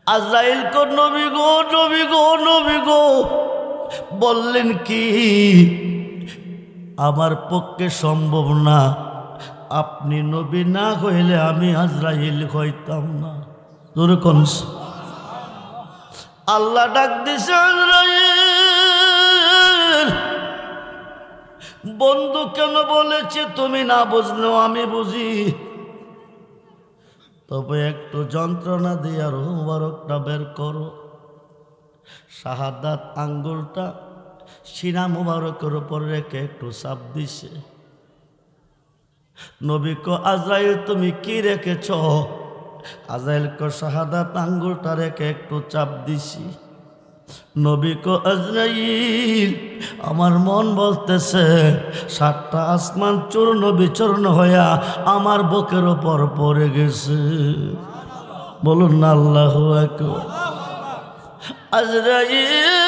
আজরাইল কো নবী গো নবী গো নবী গো, বললেন কি আমার পক্ষে সম্ভব না, আপনি নবী না হইলে আমি আজরাইল হইতাম না। যেরকম আল্লাহ ডাক দিছে, আজরাইল বন্ধু কেন বলেছে তুমি না বুঝলেও আমি বুঝি, তবে একটু যন্ত্রণা দিয়ে রূহ মুবারকটা বের করো। শাহাদাত আঙ্গুলটা সিনা মুবারকের উপর রেখে একটু চাপ দিছে। নবী কো আজরাইল তুমি কি রেখেছ? আজরাইল কো শাহাদাত আঙ্গুলটা রেখে একটু চাপ দিছি। নবী কো আজরাইল আমার মন বলতেছে 7টা আসমান চূর্ণ বিচূর্ণ হইয়া আমার বুকের উপর পড়ে গেছে। বলুন না আল্লাহু আকবার। আজরাইল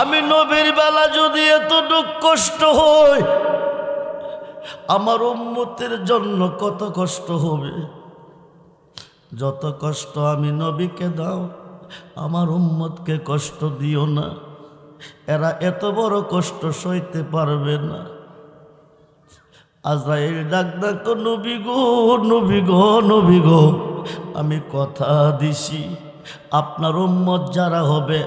আমি নবীর বেলা যদি এত দুঃখ কষ্ট হয়, আমার উম্মতের জন্য কত কষ্ট হবে। যত কষ্ট আমি নবীকে দাও, আমার উম্মতকে কষ্ট দিও না, এরা এত বড় কষ্ট সইতে পারবে না। আজরাইল ডাক ডাক নবী গো নবী গো নবী গো, আমি কথা দিছি আপনার উম্মত যারা হবে,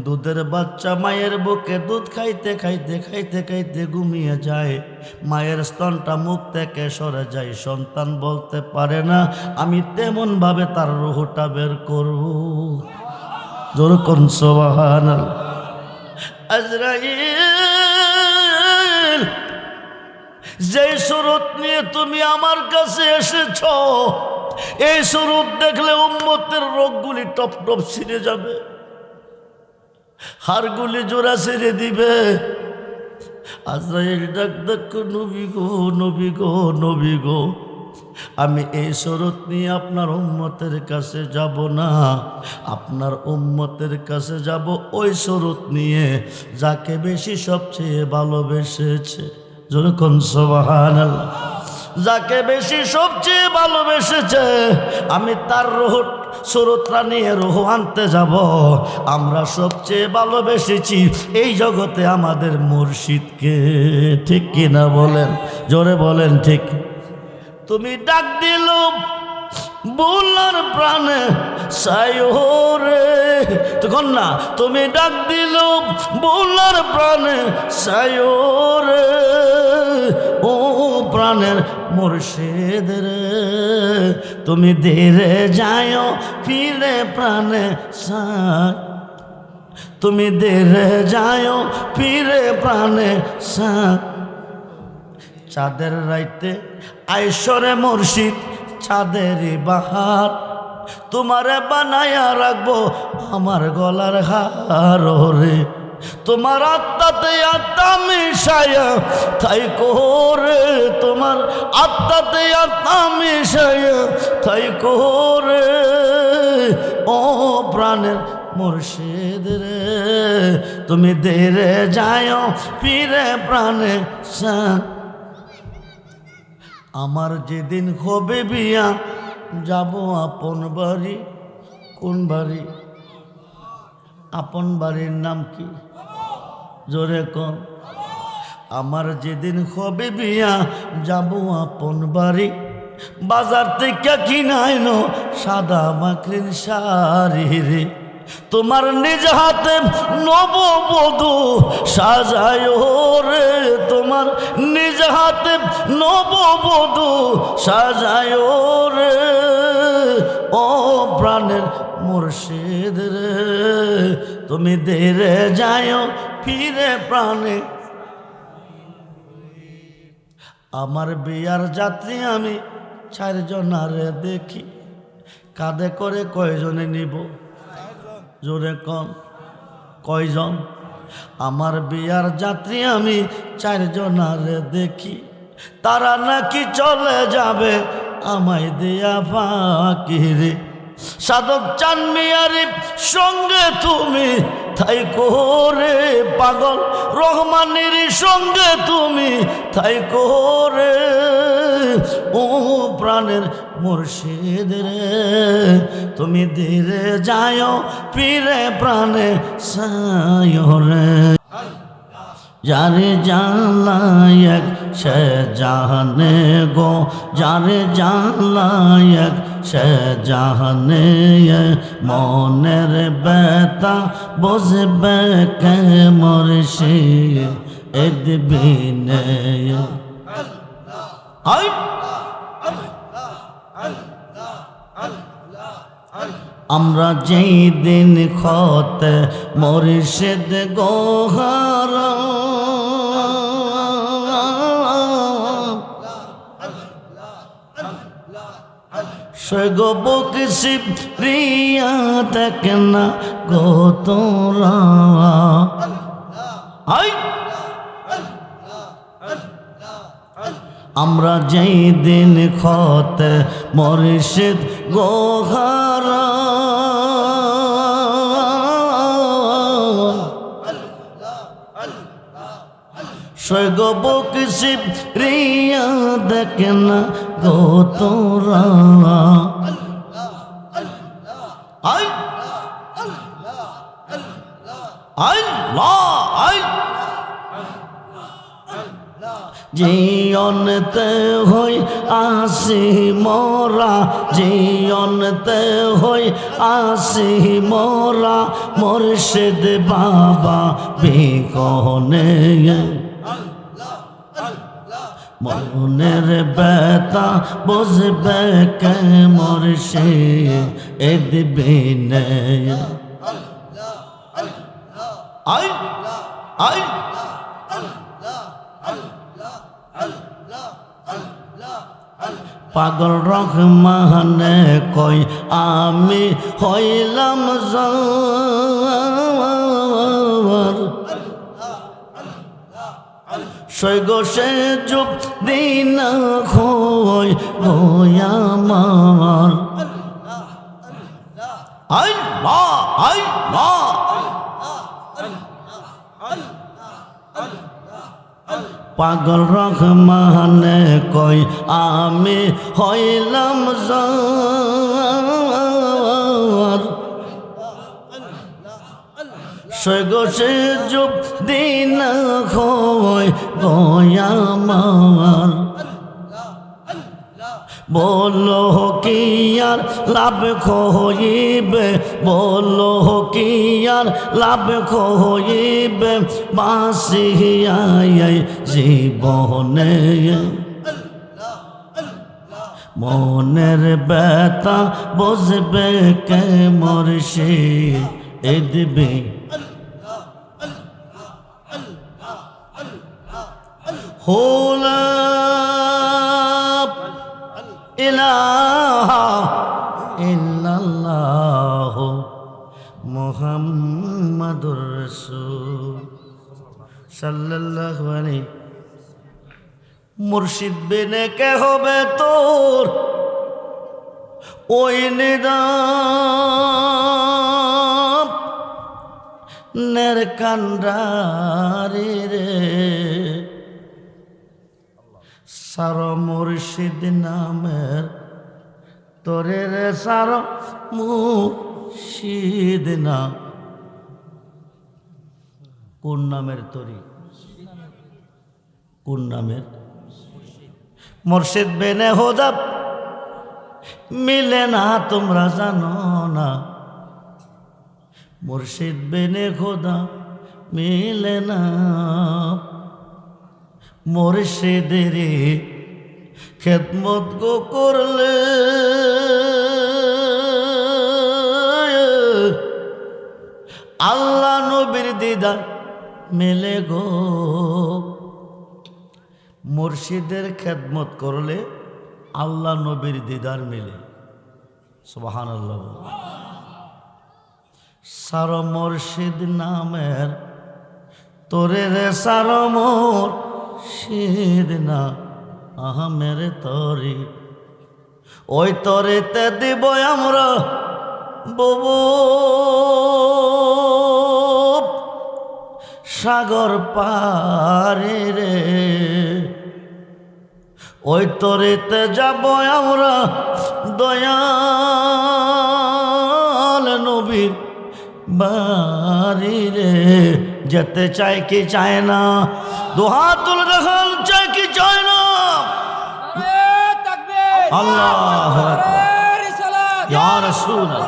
দুধের বাচ্চা মায়ের বুকে দুধ খাইতে খাইতে খাইতে খাইতে ঘুমিয়ে যায়, মায়ের স্তনটা মুখ থেকে সরে যায়, সন্তান বলতে পারে না, আমি তেমন ভাবে তার রূহটা বের করব। জোর করুন সুবহানাল্লাহ। আজরাইল যে সুরত নিয়ে তুমি আমার কাছে এসেছ, এই সুরত দেখলে উম্মতের রোগগুলি টপ টপ ছিঁড়ে যাবে, হাড়গুলি জোড়া ছেড়ে দিবে। আজরাইল ডাক ডাক নবী গো নবী গো নবী গো, আমি এই সুরত নিয়ে আপনার উম্মতের কাছে যাব না, আপনার উম্মতের কাছে যাব ওই সুরত নিয়ে যাকে বেশি সবচেয়ে ভালোবেসেছে। যেরকম সুবহানাল্লাহ। যাকে বেশি সবচেয়ে ভালোবেসেছে আমি তার রূহ সুরতরা নিয়ে রূহ আনতে যাব। আমরা সবচেয়ে ভালোবেসেছি এই জগতে আমাদের মুর্শিদকে, ঠিক কিনা বলেন? জোরে বলেন ঠিক। তুমি ডাক দিল বুলার প্রাণে সায়োরে, তখন না তুমি ডাক দিল বুলার প্রাণে সায়োরে, ও প্রাণের মুর্শিদ রে, তুমি ধীরে যাও ফিরে প্রাণে সায়, তুমি ধীরে যাও ফিরে প্রাণে সায়। চাঁদের রাইতে আইসরে মুর্শিদ চাঁদেরই বাহার, তোমারে বানায়া রাখবো আমার গলার হার রে, তোমার আত্মাতে আত্মা মিশায়া তাই কোরে, তোমার আত্মাতে আত্মা মিশায়া তাই কোরে, ও প্রাণের মুর্শিদ রে, তুমি ধীরে যাও ফিরে প্রাণে সায়। আমার যেদিন হবে বিয়া যাব আপন বাড়ি। কোন বাড়ি? আপন বাড়ির নাম কি? জোরে কোন। আমার যেদিন হবে বিয়া যাব আপন বাড়ি, বাজার থেকে কিনাইনো সাদা মাকড়ির শাড়ি রে, তোমার নিজ হাতে নববধূ সাজায় রে, তোমার নিজ হাতে নববধূ সাজায় রে, ও প্রাণের মুর্শিদ রে, তুমি ধীরে যাও ফিরে প্রাণে। আমার বিয়ার যাত্রী আমি 4 জনারে দেখি, কাঁধে করে কয়জনে নিব? জোরে কম। কয়জন? আমার বিয়ার যাত্রী আমি 4 জনারে দেখি, তারা নাকি চলে যাবে আমায় দিয়া ফাঁকি রে, সাধক চান মিয়ারি সঙ্গে তুমি তাই করে পাগল রহমানের সঙ্গে তুমি তাই করে ও প্রাণের মুর্শিদ রে তুমি ধীরে যায় পীরে প্রাণে সায় রে যারে জানলায়ক সে জাহানে গো যারে জানলায়ক সে জাহানে মনের ব্যথা বুঝবে কে মুর্শিদ এদবিনে আই আমরা যেই দিন খতে মুর্শিদ গোহার সৈগবক শিব রিয়া দেখনা গো তোরা আই আমরা যেই দিন খতে মুর্শিদ গোহার সৈগবক শিব রিয়া দেখনা গো তোরা আই আই জীবনতে হই আসি মোরা জীবনতে হই আসি মোরা মুর্শিদ বাবা বিকনে মনের ব্যথা বুঝবে কে মুর্শিদ এদবিনে আই আই পাগল রহমানে কই আমি হইলাম জার সৈগ সে যুগ দিন খোয় আমার আই মা আই মা পাগল রহমানে কই আমি হইলাম জার সৈগ সে যুগ দিন খোয় আমার বলো কি আর লাভ হইবে বলো কি আর লাভ হইবে বাঁচিয়াই জীবনে মনের ব্যথা বুঝবে কে মুর্শিদ এদবিনে হোলা ইলাহা ইল্লাল্লাহ মুহাম্মাদুর রাসূল সাল্লাল্লাহু আলাইহি মুর্শিদ বিনে কে হবে তোর ওই নিদান নের কান্ডারি রে সার মুর্শিদ নামের তোরে রে সার মুর্শিদ না কোন নামের তরি কোন নামের মুর্শিদ বেনে হোদা মিলে না তোমরা জানো না মুর্শিদ বেনে খোদা মিলে না মুর্শিদের খেদমত গো করলে আল্লাহ নবীর দিদার মেলে গো মুর্শিদের খেদমত করলে আল্লাহ নবীর দিদার মেলে সুবহানাল্লাহ সার মুর্শিদ নামের তোরে রে সার মুর্শিদ না আহমের তরি ওই তরেতে দিব আমরা ববু সাগর পারে রে, ওই তরেতে যাব আমরা দয়াল নবীর বাড়ি রে। যেতে চাই কি চায় না, দুহাত তুলে দেখান, চাই কি চায় না? আল্লাহু আকবার, ইয়া রাসূলুল্লাহ,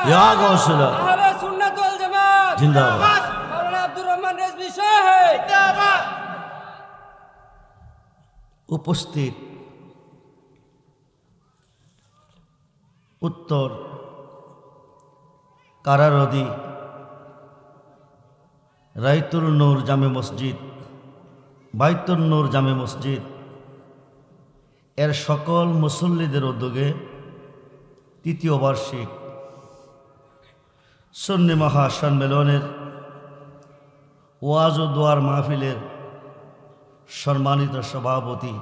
ইয়া গাউসুল্লাহ, আহলে সুন্নাত ওয়াল জামাত জিন্দাবাদ, মাওলানা আব্দুর রহমান রেজভী সাহেব জিন্দাবাদ। উপস্থিত উত্তর কারারদি রাইতুল নূর জামে মসজিদ, বাইতুল নূর জামে মসজিদ এর সকল মুসল্লিদের উদ্যোগে তৃতীয় বার্ষিক সুন্নি মহাসম্মেলনের ওয়াজ ও দোয়ার মাহফিলের সম্মানিত সভাপতি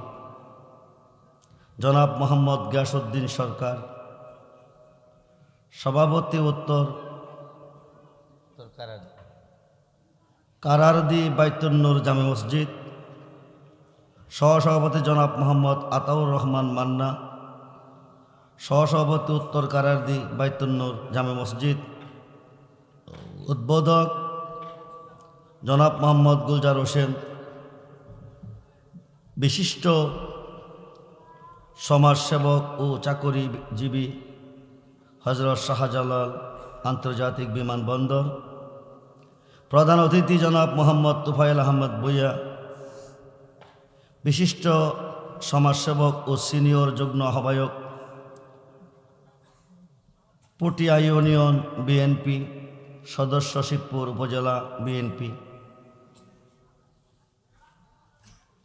জনাব মোহাম্মদ গিয়াসউদ্দিন সরকার, সভাপতি উত্তর কারারদি বাইতুল নূর জামে মসজিদ, সহসভাপতি জনাব মোহাম্মদ আতাউর রহমান মান্না, সহসভাপতি উত্তর কারারদি বাইতুল নূর জামে মসজিদ, উদ্বোধক জনাব মোহাম্মদ গুলজার হোসেন, বিশিষ্ট সমাজসেবক ও চাকরিজীবী হযরত শাহজালাল আন্তর্জাতিক বিমানবন্দর, প্রধান অতিথি জনাব মোহাম্মদ তুফাইল আহমদ ভূঁইয়া, বিশিষ্ট সমাজসেবক ও সিনিয়র যুগ্ম আহ্বায়ক পটিয়া ইউনিয়ন বিএনপি সদস্য, শিবপুর উপজেলা বিএনপি।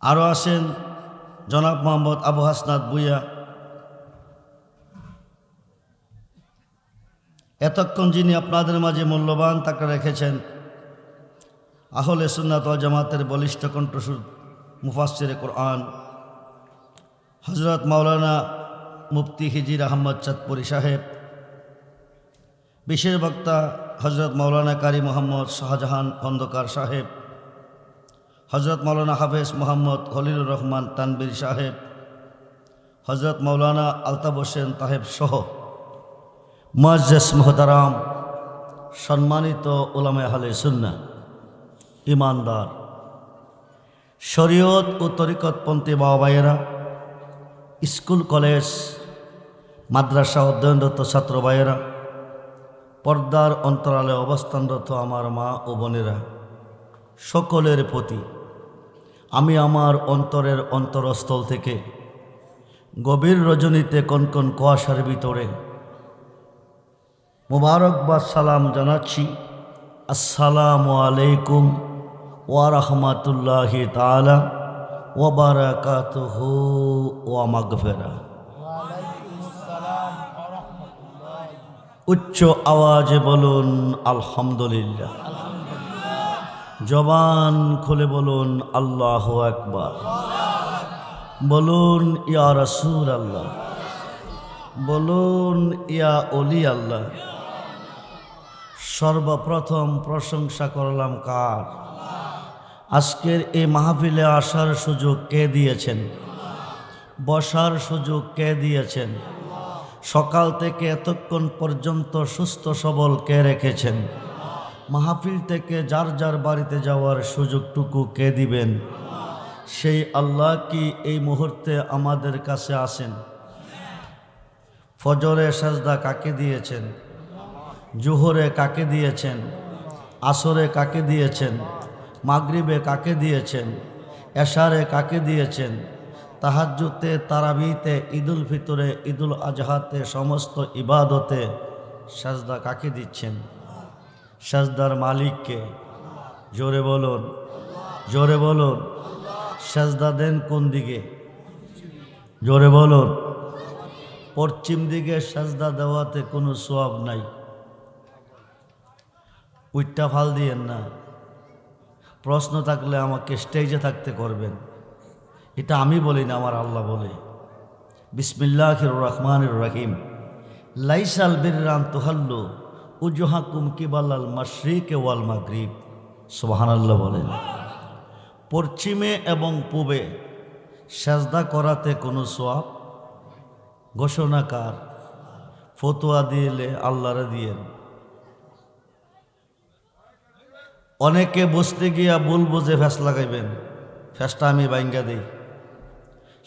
আরও আছেন জনাব মোহাম্মদ আবু হাসনাত ভূঁইয়া। এতক্ষণ যিনি আপনাদের মাঝে মূল্যবান তাকে রেখেছেন আহলে সুন্নাত ওয়াল জামাতের বলিষ্ঠ কণ্ঠস্বর মুফাসসিরে কোরআন হযরত মাওলানা মুফতি হিজির আহমদ চাঁদপুরি সাহেব, বিশেষ বক্তা হযরত মাওলানা কারি মোহাম্মদ শাহজাহান খন্দকার সাহেব, হযরত মাওলানা হাফেজ মোহাম্মদ খলিলুর রহমান তানবীর সাহেব, হযরত মাওলানা আলতাফ হোসেন তাহেব সহ মুআজ্জাজ মুহতারাম সম্মানিত উলামায়ে আহলে সুন্নাহ, ইমানদার, শরীয়ত ও তরিকতপন্থী বাবা ভাইয়েরা, স্কুল কলেজ মাদ্রাসা অধ্যয়নরত ছাত্র ভাইয়েরা, পর্দার অন্তরালে অবস্থানরত আমার মা ও বোনেরা, সকলের প্রতি আমি আমার অন্তরের অন্তরস্থল থেকে গভীর রজনীতে কনকন কুয়াশার ভিতরে মুবারকবাদ সালাম জানাচ্ছি। আসসালামু আলাইকুম ওয়া রাহমাতুল্লাহি তাআলা ওয়া বারাকাতুহু ওয়া মাগফিরাহ। উচ্চ আওয়াজে বলুন আলহামদুলিল্লাহ, জবান খুলে বলুন আল্লাহু আকবার, বলুন ইয়া রাসূলুল্লাহ, বলুন ইয়া ওলি আল্লাহ। সর্বপ্রথম প্রশংসা করলাম কার? আজকের এই মাহফিলে আসার সুযোগ কে দিয়েছেন? বসার সুযোগ কে দিয়েছেন? সকাল থেকে এতক্ষণ পর্যন্ত সুস্থ সবল কে রেখেছেন? মাহফিল থেকে যার যার বাড়িতে যাওয়ার সুযোগটুকু কে দিবেন? সেই আল্লাহ কি এই মুহূর্তে আমাদের কাছে আছেন? ফজরে সাজদা কাকে দিয়েছেন? জোহরে কাকে দিয়েছেন? আসরে কাকে দিয়েছেন? মাগরিবে কাকে দিয়েছেন? এশারে কাকে দিয়েছেন? তাহাজ্জুদে, তারাবিতে, ঈদুল ফিতরে, ঈদুল আজহাতে, সমস্ত ইবাদতে সাজদা কাকে দিচ্ছেন? সাজদার মালিককে? জোরে বলুন, জোরে বলুন। সাজদা দেন কোন দিকে? জোরে বলুন। পশ্চিম দিকে সাজদা দেওয়াতে কোনো সওয়াব নাই, উইট্টা ফাল দিয়েন না। প্রশ্ন থাকলে আমাকে স্টেজে থাকতে করবেন, এটা আমি বলি না, আমার আল্লাহ বলে। বিসমিল্লাহির রহমানির রহিম। লাইসাল বিররান তুহাল্লু উজুহাকুম কিবালাল মাশরিক ওয়াল মাগরিব। সুবহানাল্লাহ বলেন। পশ্চিমে এবং পূবে সেজদা করাতে কোনো সওয়াব ঘোষণাকার ফতোয়া দিলে আল্লাহরে দিয়েন। অনেকে বসতে গিয়া ভুল বুঝে ফ্যাস লাগাইবেন, ফ্যাসটা আমি বাইঙ্গা দিই।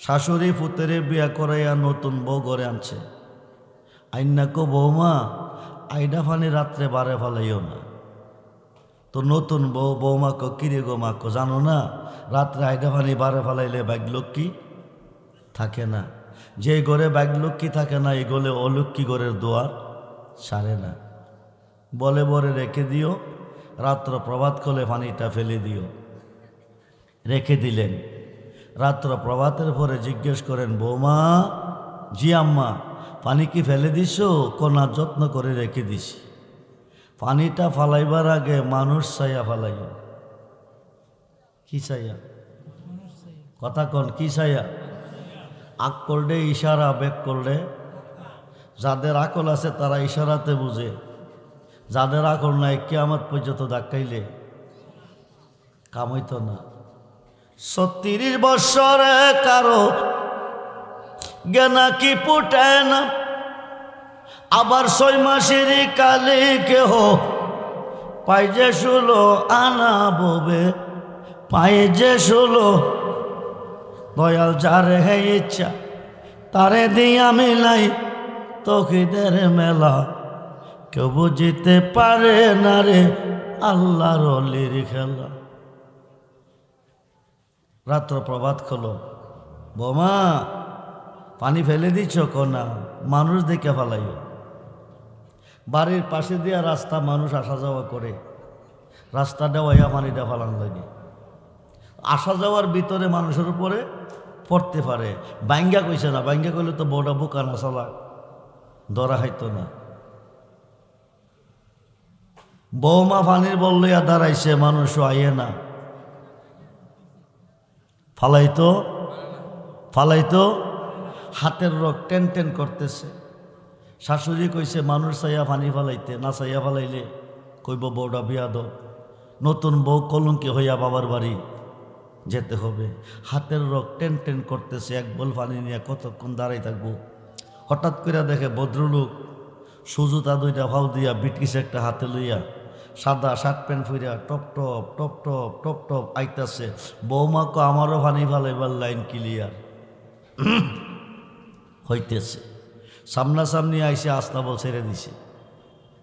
শাশুড়ি পুতেরে বিয়া করাইয়া নতুন বউ ঘরে আনছে, আইনা কো বৌমা আইডা ফানি রাত্রে বারে ফেলাইও না। তো নতুন বউ বৌমা কো কিরে গো মা কো জানো না রাত্রে আইডা ফানি বারে ফেলাইলে ভাগ্যলক্ষ্মী থাকে না। যে ঘরে ভাগ্যলক্ষ্মী থাকে না এই গলে অলক্ষ্মী ঘরের দুয়ার সারে না। বলে বরে রেখে দিও, রাত্র প্রভাত করলে পানিটা ফেলে দিও। রেখে দিলেন। রাত্র প্রভাতের পরে জিজ্ঞেস করেন বৌমা, জি আম্মা পানি কি ফেলে দিছো? কোনা যত্ন করে রেখে দিছি। পানিটা ফালাইবার আগে মানুষ চাইয়া ফালাইও। কি চাইয়া? কথা কন, কি চাইয়া? আক করলে ইশারা, বেক করলে। যাদের আকল আছে তারা ইশারাতে বুঝে, যাদের আকল নাই কিয়ামত পর্যন্ত ধাক্কাইলে কাম হইত না। ৩৬ বৎসরে কারো জ্ঞানা কি ফুটায় না, আবার ৬ মাসের কালে কেহ পাই যে ১৬ আনা ববে, পাই যে ১৬। দয়াল যারে হে ইচ্ছা তারে দিয়া মিলাই তকিদের মেলা, কেউ বুঝিতে পারে না রে আল্লাহর অলির খেলা। রাত্র প্রভাত খোলো, বোমা পানি ফেলে দিচ্ছ কোনা মানুষ দেখে ফেলাইও। বাড়ির পাশে দিয়া রাস্তা, মানুষ আসা যাওয়া করে, রাস্তা দেওয়াইয়া পানিটা ফালান লাগে। আসা যাওয়ার ভিতরে মানুষের উপরে পড়তে পারে। বাইঙ্গা কইছে না, বাইঙ্গা কইলে তো বড় বোকা না চালা ধরা হইতো না। বৌমা পানির বল লইয়া দাঁড়াইছে, মানুষও আইয়ে না, ফালাইতো ফালাইতো হাতের রক টেন টেন করতেছে। শাশুড়ি কইছে মানুষ চাইয়া পানি ফালাইতে, না চাইয়া ফালাইলে কইব বউটা বিয়াদব, নতুন বউ কলঙ্কি হইয়া বাবার বাড়ি যেতে হবে। হাতের রক টেন টেন করতেছে, এক বল পানি নিয়ে কতক্ষণ দাঁড়াই থাকবো। হঠাৎ করে দেখে ভদ্রলোক সুজুতা দুইটা ফাউ দিয়া বিটকিস একটা হাতে লইয়া সাদা শার্ট প্যান্ট ফুইরা টপ টপ টপ টপ টপ টপ আইতাছে। বৌমাকে আমারও পানি ফালাইবার লাইন ক্লিয়ার হইতেছে। সামনাসামনি আইসে আস্তাবল ছেড়ে দিছে,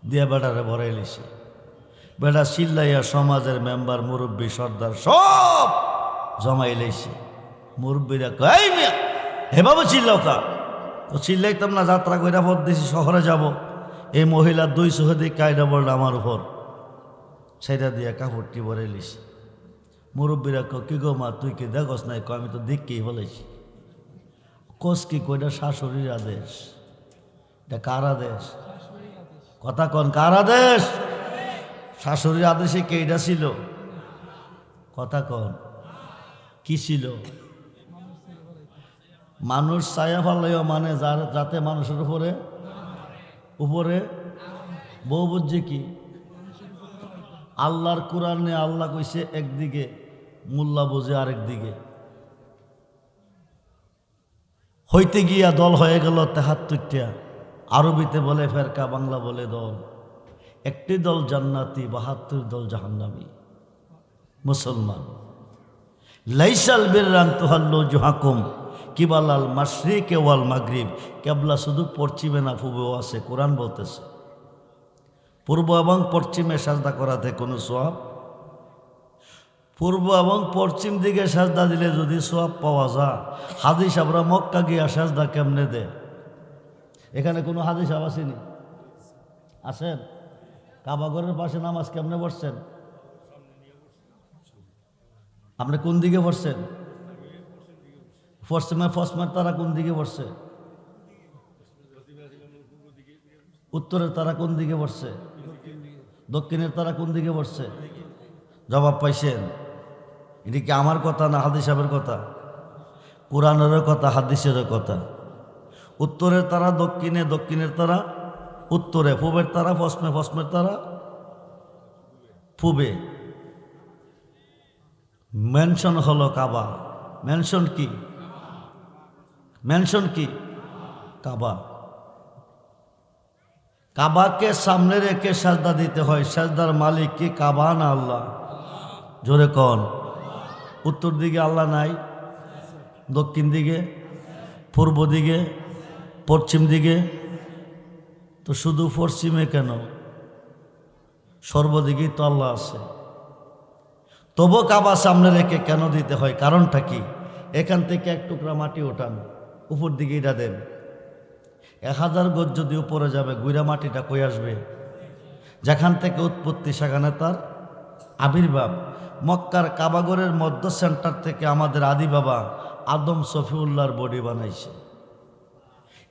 দিয়া বেটারে ভরাই লিছে। বেটা চিল্লাইয়া সমাজের মেম্বার মুরব্বী সর্দার সব জমাই লাইছে। মুরব্বীরা কই মিয়া এভাবে চিল্লাও কা? তো চিল্লাইতাম না, যাত্রা কইরা পথ দিছি শহরে যাব। এই মহিলার ২ চোখে দিয়ে কায়দা বলল আমার উপর, সেটা দিয়ে কাপড়টি ভরে লিছে। মুরব্বীরা কি গো মা তুই কি দেখস নাই? আমি তো দেখকেই বলেছি। কোস কি কইটা শাশুড়ির আদেশ। এটা কার আদেশ? কথা কন, কার আদেশ? শাশুড়ির আদেশে কে এটা ছিল? কথা কন, কি ছিল? মানুষ ছায়া ফালাইও, মানে যাতে মানুষের উপরে উপরে বউ বুঝছে কি? আল্লাহর কোরআনে আল্লাহ কইছে একদিকে, মোল্লা বুঝে আরেক দিকে। হইতে গিয়া দল হয়ে গেল ৭৩টা। আরবিতে বলে ফেরকা, বাংলা বলে দল। একটি দল জান্নাতি, ৭২ দল জাহান্নামী। মুসলমান লাইসাল বিররান তুহাল্লু জুহাকুম কিবালাল মাশরিকে ওয়াল মাগরিব। কেবলা শুধু পশ্চিমে না পূবেও আছে। কোরআন বলতেছে পূর্ব এবং পশ্চিমে সাজদা করাতে কোনো সওয়াব। পূর্ব এবং পশ্চিম দিকে সাজদা দিলে যদি সওয়াব পাওয়া যায়, হাদিস আমরা মক্কা গিয়া সাজদা কেমনে দে? এখানে কোনো হাদিস আসেনি? আসেন? কাবাঘরের পাশে নামাজ কেমনে পড়ছেন? আপনি কোন দিকে পড়ছেন? পশ্চিমের তারা কোন দিকে পড়ছে? উত্তরের তারা কোন দিকে পড়ছে? দক্ষিণের তারা কোন দিকে পড়ছে? জবাব পাইছেন? এটা কি আমার কথা না হাদিস সাহেবের কথা? কোরআনেরও কথা, হাদিসেরও কথা। উত্তরের তারা দক্ষিণে, দক্ষিণের তারা উত্তরে, পূবের তারা পশ্চিমে, পশ্চিমের তারা পূবে। মেনশন হলো কাবা। মেনশন কি? মেনশন কি? কাবা। কাবাকে সামনে রেখে সাজদা দিতে হয়। সাজদার মালিক কি কাবা না আল্লাহ? জোরে কন। উত্তর দিকে আল্লাহ নাই, দক্ষিণ দিকে, পূর্ব দিকে, পশ্চিম দিকে। তো শুধু পশ্চিমে কেন? সর্বদিকেই তো আল্লাহ আছে। তবু কাবা সামনে রেখে কেন দিতে হয়? কারণটা কি? এখান থেকে এক টুকরা মাটি ওঠান, উপর দিকে এটা দেন, 1000 গজ যদি উপরে যাবে, গুইরা মাটিটা কই আসবে? যেখান থেকে উৎপত্তি সেখানে তার আবির্ভাব। মক্কার কাবাগরের মধ্য সেন্টার থেকে আমাদের আদি বাবা আদম সফিউল্লাহর বডি বানাইছে।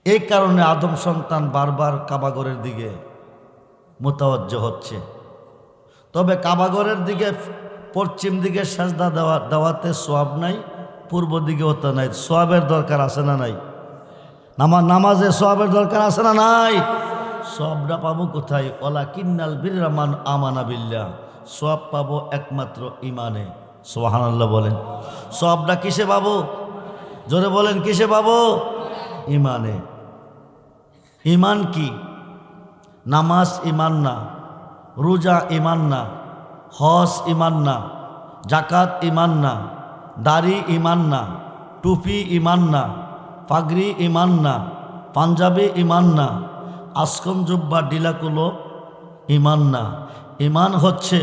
এই কারণে আদম সন্তান বারবার কাবাগরের দিকে মোতাওয়াজ্জহ হচ্ছে। তবে কাবাগরের দিকে পশ্চিম দিকে সাজদা দেওয়াতে সোয়াব নাই, পূর্ব দিকে হতে নাই। সোয়াবের দরকার আছে না নাই? নামাজে সোয়াবের দরকার আছে না নাই? সোয়াবটা পাবো কোথায়? ওলা কিন্নাল বিররামান আমানা বিল্লাহ। সোয়াব পাবো একমাত্র ইমানে। সুবহানাল্লাহ বলেন। সোয়াবটা কিসে পাবো? জোরে বলেন, কিসে পাবো? ইমানে। ইমান কি? নামাজ ইমান না, রোজা ইমান না, হজ ইমান না, জাকাত ইমান না, দাড়ি ইমান না, টুপি ইমান না, পাগড়ি ইমান না, পাঞ্জাবি ইমান না, আসকন জুব্বা ডিলাকুলো ইমান না। ইমান হচ্ছে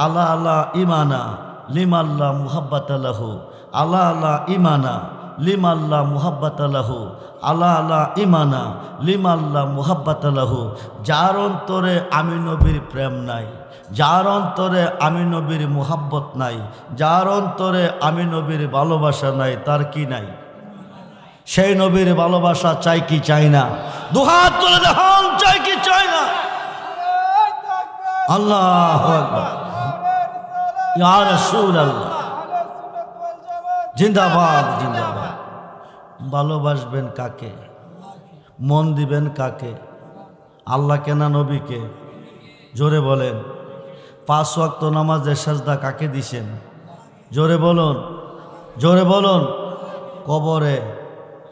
আল্লাহ আল্লাহ ইমানা লিমাল্লাহ মুহাব্বাত লাহু। আল্লাহ আল্লাহ ইমানা লিমাল্লাহ মুহাব্বাত লাহু। আল্লাহ আল্লাহ ইমানা লিমাল্লাহ মুহাব্বাত লাহু। যার অন্তরে আমি নবীর প্রেম নাই, যার অন্তরে আমি নবীর মুহাব্বত নাই, যার অন্তরে আমি নবীর ভালোবাসা নাই, তার কি নাই? সেই নবীর ভালোবাসা চাই কি চাই না? দুহাত তুলে দেখান, চাই কি চাই না? আল্লাহু আকবার। ইয়া রাসূলুল্লাহ জিন্দাবাদ, জিন্দাবাদ। ভালোবাসবেন কাকে? মন দিবেন কাকে? আল্লাহকে না নবীকে? জোরে বলেন। 5 ওয়াক্ত নামাজের সাজদা কাকে দিছেন? জোরে বলুন, জোরে বলুন। কবরে,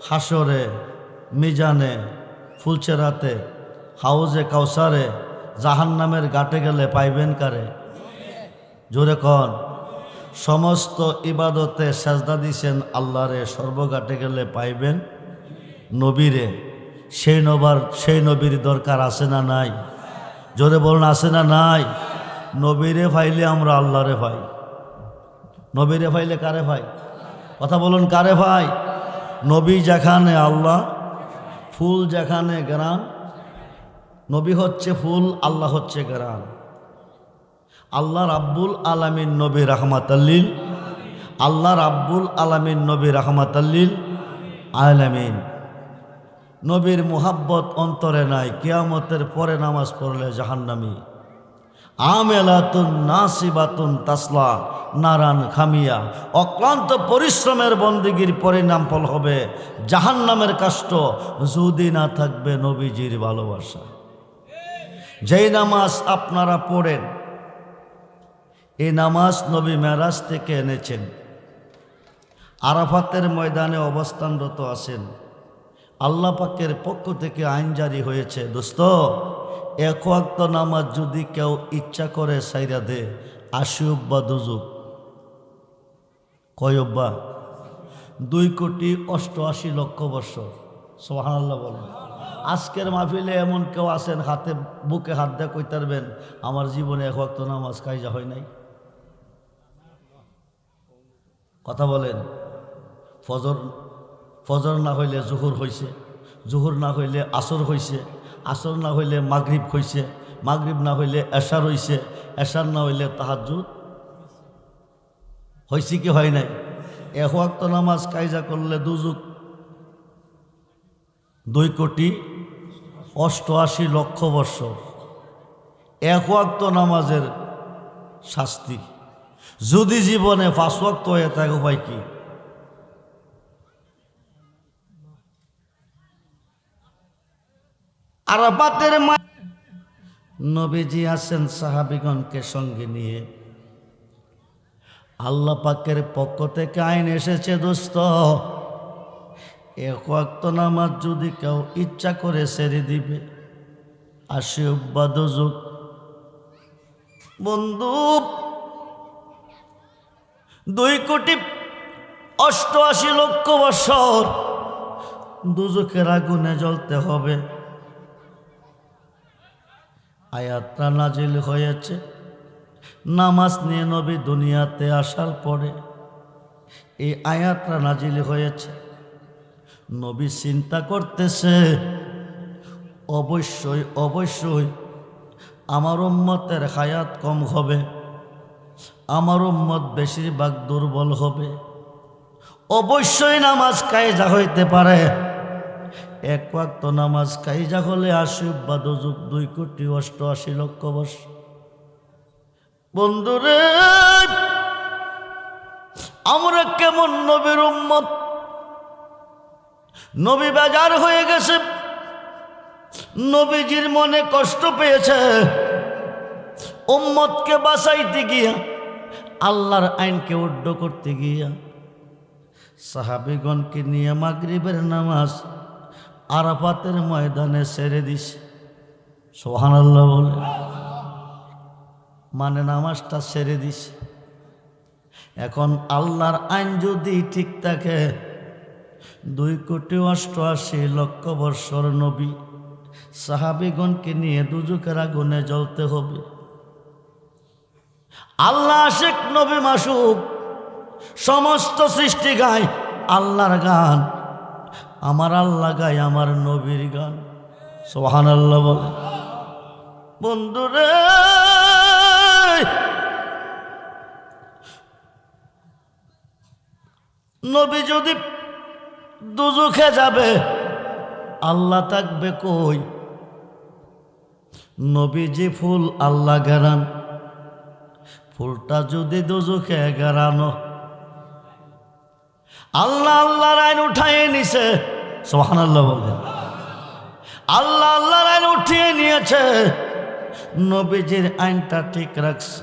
হাসরে, মিজানে, ফুলচেরাতে, হাউজে কাউসারে, জাহান্নামের ঘাটে গেলে পাইবেন কারে? জোরে কন। সমস্ত ইবাদতে সাজদা দিছেন আল্লাহরে, সর্বঘাটে গেলে পাইবেন নবীরে। সেই নবীর দরকার আছে না নাই? জোরে বলুন, আছে না নাই? নবীরে পাইলে আমরা আল্লাহরে পাই। নবীরে পাইলে কারে পাই? কথা বলুন, কারে পাই? নবী যেখানে আল্লাহ, ফুল যেখানে গ্রাম। নবী হচ্ছে ফুল, আল্লাহ হচ্ছে গ্রাম। আল্লাহ রাব্বুল আলামিন নবী রাহমাতাল্লিল, আল্লাহ রাব্বুল আলামিন নবী রাহমাতাল্লিল আলামিন। নবীর মুহাব্বত অন্তরে নাই, কিয়ামতের পরে নামাজ পড়লে জাহান্নামী। আমেলাতুন নাসিবাতুন তাসলা নারান খামিয়া। অক্লান্ত পরিশ্রমের বন্দেগীর পরিণাম ফল হবে জাহান্নামের কষ্ট, যদি না থাকবে নবীজির ভালোবাসা। যেই নামাজ আপনারা পড়েন, এই নামাজ নবী মেরাজ থেকে এনেছেন। আরাফাতের ময়দানে অবস্থানরত আছেন, আল্লাহ পাকের পক্ষ থেকে আইন জারি হয়েছে, দোস্ত 1 ওয়াক্ত নামাজ যদি কেউ ইচ্ছা করে সাইরা দে, 80 অব্বা দুজুক। কয় অব্বা? 2,88,00,000 বছর। সুবহানাল্লাহ বলেন। আজকের মাহফিলে এমন কেউ আছেন, হাতে বুকে হাত দিয়ে কইতারবেন আমার জীবনে 1 ওয়াক্ত নামাজ কায়জা হয় নাই? কথা বলেন। ফজর না হইলে জোহর হইছে, জোহর না হইলে আসর হইছে, আসর না হইলে মাগরিব হইছে, মাগরিব না হইলে এশার হইছে, এশার না হইলে তাহাজ্জুদ হইছে কি হয় নাই? 1 ওয়াক্ত নামাজ কায়জা করলে দুযুগ, 2,88,00,000 বছর। 1 ওয়াক্ত নামাজের শাস্তি যদি জীবনে 5 ওয়াক্ত হয়ে থাকে, উপায় কি? আরাফাতের নবীজি আছেন সাহাবীগণকে সঙ্গে নিয়ে। আল্লাহ পাকের পক্ষ থেকে আইন এসেছে দোস্ত, এক ওয়াক্ত নামাজ যদি কেউ ইচ্ছা করে ছেড়ে দিবে 80 অব্বাদ যুগ। বন্ধু 2,88,00,000 বছর দুজকের আগুনে জ্বলতে হবে। আয়াতটা নাজিল হয়েছে নামাজ নিয়ে নবী দুনিয়াতে আসার পরে। এই আয়াতটা নাজিল হয়েছে, নবী চিন্তা করতেছে অবশ্যই অবশ্যই আমার উম্মতের হায়াত কম হবে, আমার উম্মত বেশিরভাগ দুর্বল হবে, অবশ্যই নামাজ কায়জা হইতে পারে। এক ওয়াক্ত নামাজ কায়জা হলে 80 অব্বাদ যুগ 2,88,00,000 বছর। বন্ধুরে আমরা কেমন নবীর উম্মত, নবী বেজার হয়ে গেছে, নবীজির মনে কষ্ট পেয়েছে। উম্মতকে বাঁচাইতে গিয়া, আল্লাহর আইনকে উড্ড করতে গিয়া সাহাবীগণকে নিয়ে মাগরিবের নামাজ আরাফাতের ময়দানে ছেড়ে দিছে। সুবহানাল্লাহ বলে, মানে নামাজটা ছেড়ে দিছে। এখন আল্লাহর আইন যদি ঠিক থাকে 2,88,00,000 বৎসর নবী সাহাবীগণকে নিয়ে দুজকের আগুনে জ্বলতে হবে। আল্লাহ আশিক নবী মাসুক সমস্ত সৃষ্টি গায় আল্লাহর গান, আমার আল্লাহ গায় আমার নবীর গান। সুবহানাল্লাহ বলে। বন্ধুরে নবী যদি দুজখে যাবে আল্লাহ থাকবে কই? নবীজি ফুল আল্লাহ গেরান, ফুলটা যদি দুজখে গেরানো, আল্লাহ আল্লাহর আইন উঠাইয়ে নিছে। সুবহানাল্লাহ বলে, আল্লাহ আল্লাহর আইন উঠিয়ে নিয়েছে, নবীজির আইনটা ঠিক রাখছে।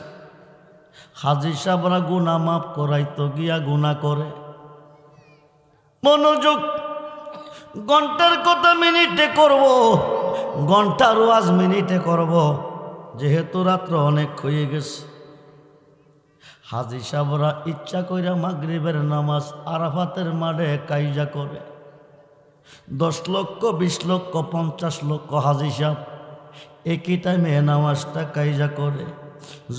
হাজী সাহেবরা গুনাহ মাফ করাইতো গিয়া গুনাহ করে। মনোযোগ, ঘন্টার কথা মিনিটে করব, ঘন্টার ওয়াজ মিনিটে করব, যেহেতু রাত্র অনেক হয়ে গেছে। হাজী সাহেবরা ইচ্ছা কইরা মাগরিবের নামাজ আরাফাতের মাঠে কাইজা করে। 10 লক্ষ 20 লক্ষ 50 লক্ষ হাজী সাহেব একই টাইমে নামাজটা কাইজা করে।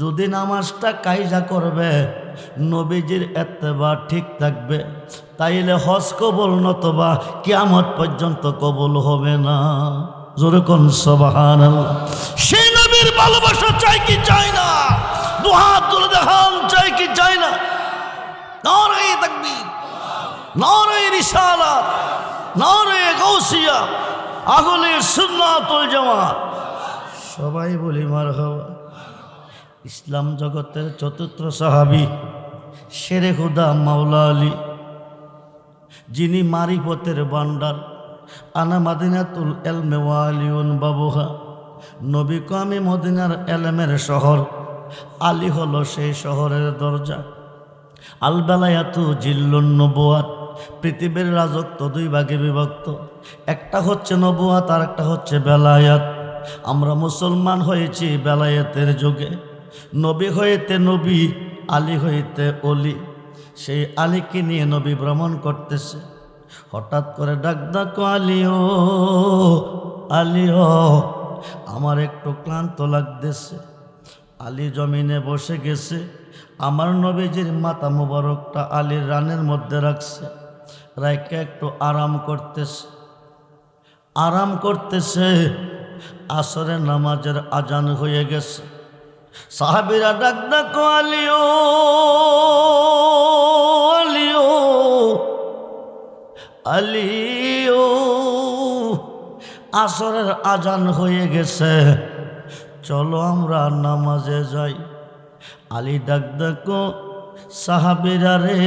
যদি নামাজটা কাইজা করবে নবীজির ইত্তেবা ঠিক থাকবে, তাইলে হজ কবুল নতবা কিয়ামত পর্যন্ত কবুল হবে না। জোরে কোন সুবহানাল্লাহ। সেই নবীর ভালোবাসা চাই কি চাই না? দুহাত তুলে দেখান, চাই কি চাই না? নারে তাকবীর, নারে রিসালাত, নারে গাউসিয়া, আহলে সুন্নাত ওয়াল জামাত। সবাই বলি মারহাবা। ইসলাম জগতের চতুর্থ সাহাবী শেরে খুদা মাওলা আলী, যিনি মারিফতের ভান্ডার, আনা মাদিনাতুল এলমে ওয়া আলিউন বাবুহা। নবী কো আমি মদিনার এলেমের শহর, আলী হলো সেই শহরের দরজা। আল বেলায়াতু জিল্লুন নবুয়াত, পৃথিবীর রাজত্ব 2 ভাগে বিভক্ত, একটা হচ্ছে নবুয়াত আর একটা হচ্ছে বেলায়াত। আমরা মুসলমান হয়েছি বেলায়েতের যুগে, নবী হইতে নবী, আলী হইতে অলি। সেই আলীকে নিয়ে নবী ভ্রমণ করতেছে, হঠাৎ করে ডাক আলিও আলিও, আমার একটু ক্লান্ত লাগতেছে। আলী জমিনে বসে গেছে, আমার নবীজির মাথা মুবারকটা আলীর রানের মধ্যে রাখছে, রাইকে একটু আরাম করতেছে। আরাম করতেছে, আসরের নামাজের আজান হয়ে গেছে। সাহাবীরা ডাক আলিও আলিও আলিও, আসরের আজান হয়ে গেছে, চলো আমরা নামাজে যাই। আলী ডাক সাহাবীরা রে,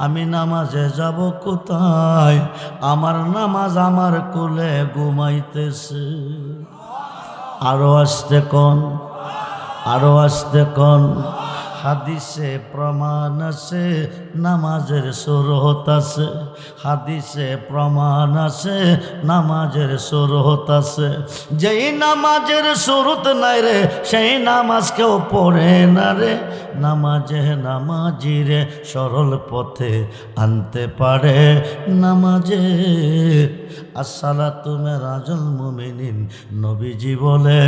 আমি নামাজে যাব কোথায়? আমার নামাজ আমার কোলে ঘুমাইতেছে। আরো আসতে কোন, আরো আসতে কোন। হাদিসে প্রমাণ আছে নামাজের সুরত আছে, হাদিসে প্রমাণ আছে নামাজের সুরত আছে। যেই নামাজের সুরত নাই রে সেই নামাজ কেউ পড়ে না রে। নামাজে নামাজিরে সরল পথে আনতে পারে নামাজে। আসসালাতু মেরাজুল মুমিনিন নবীজি বলে,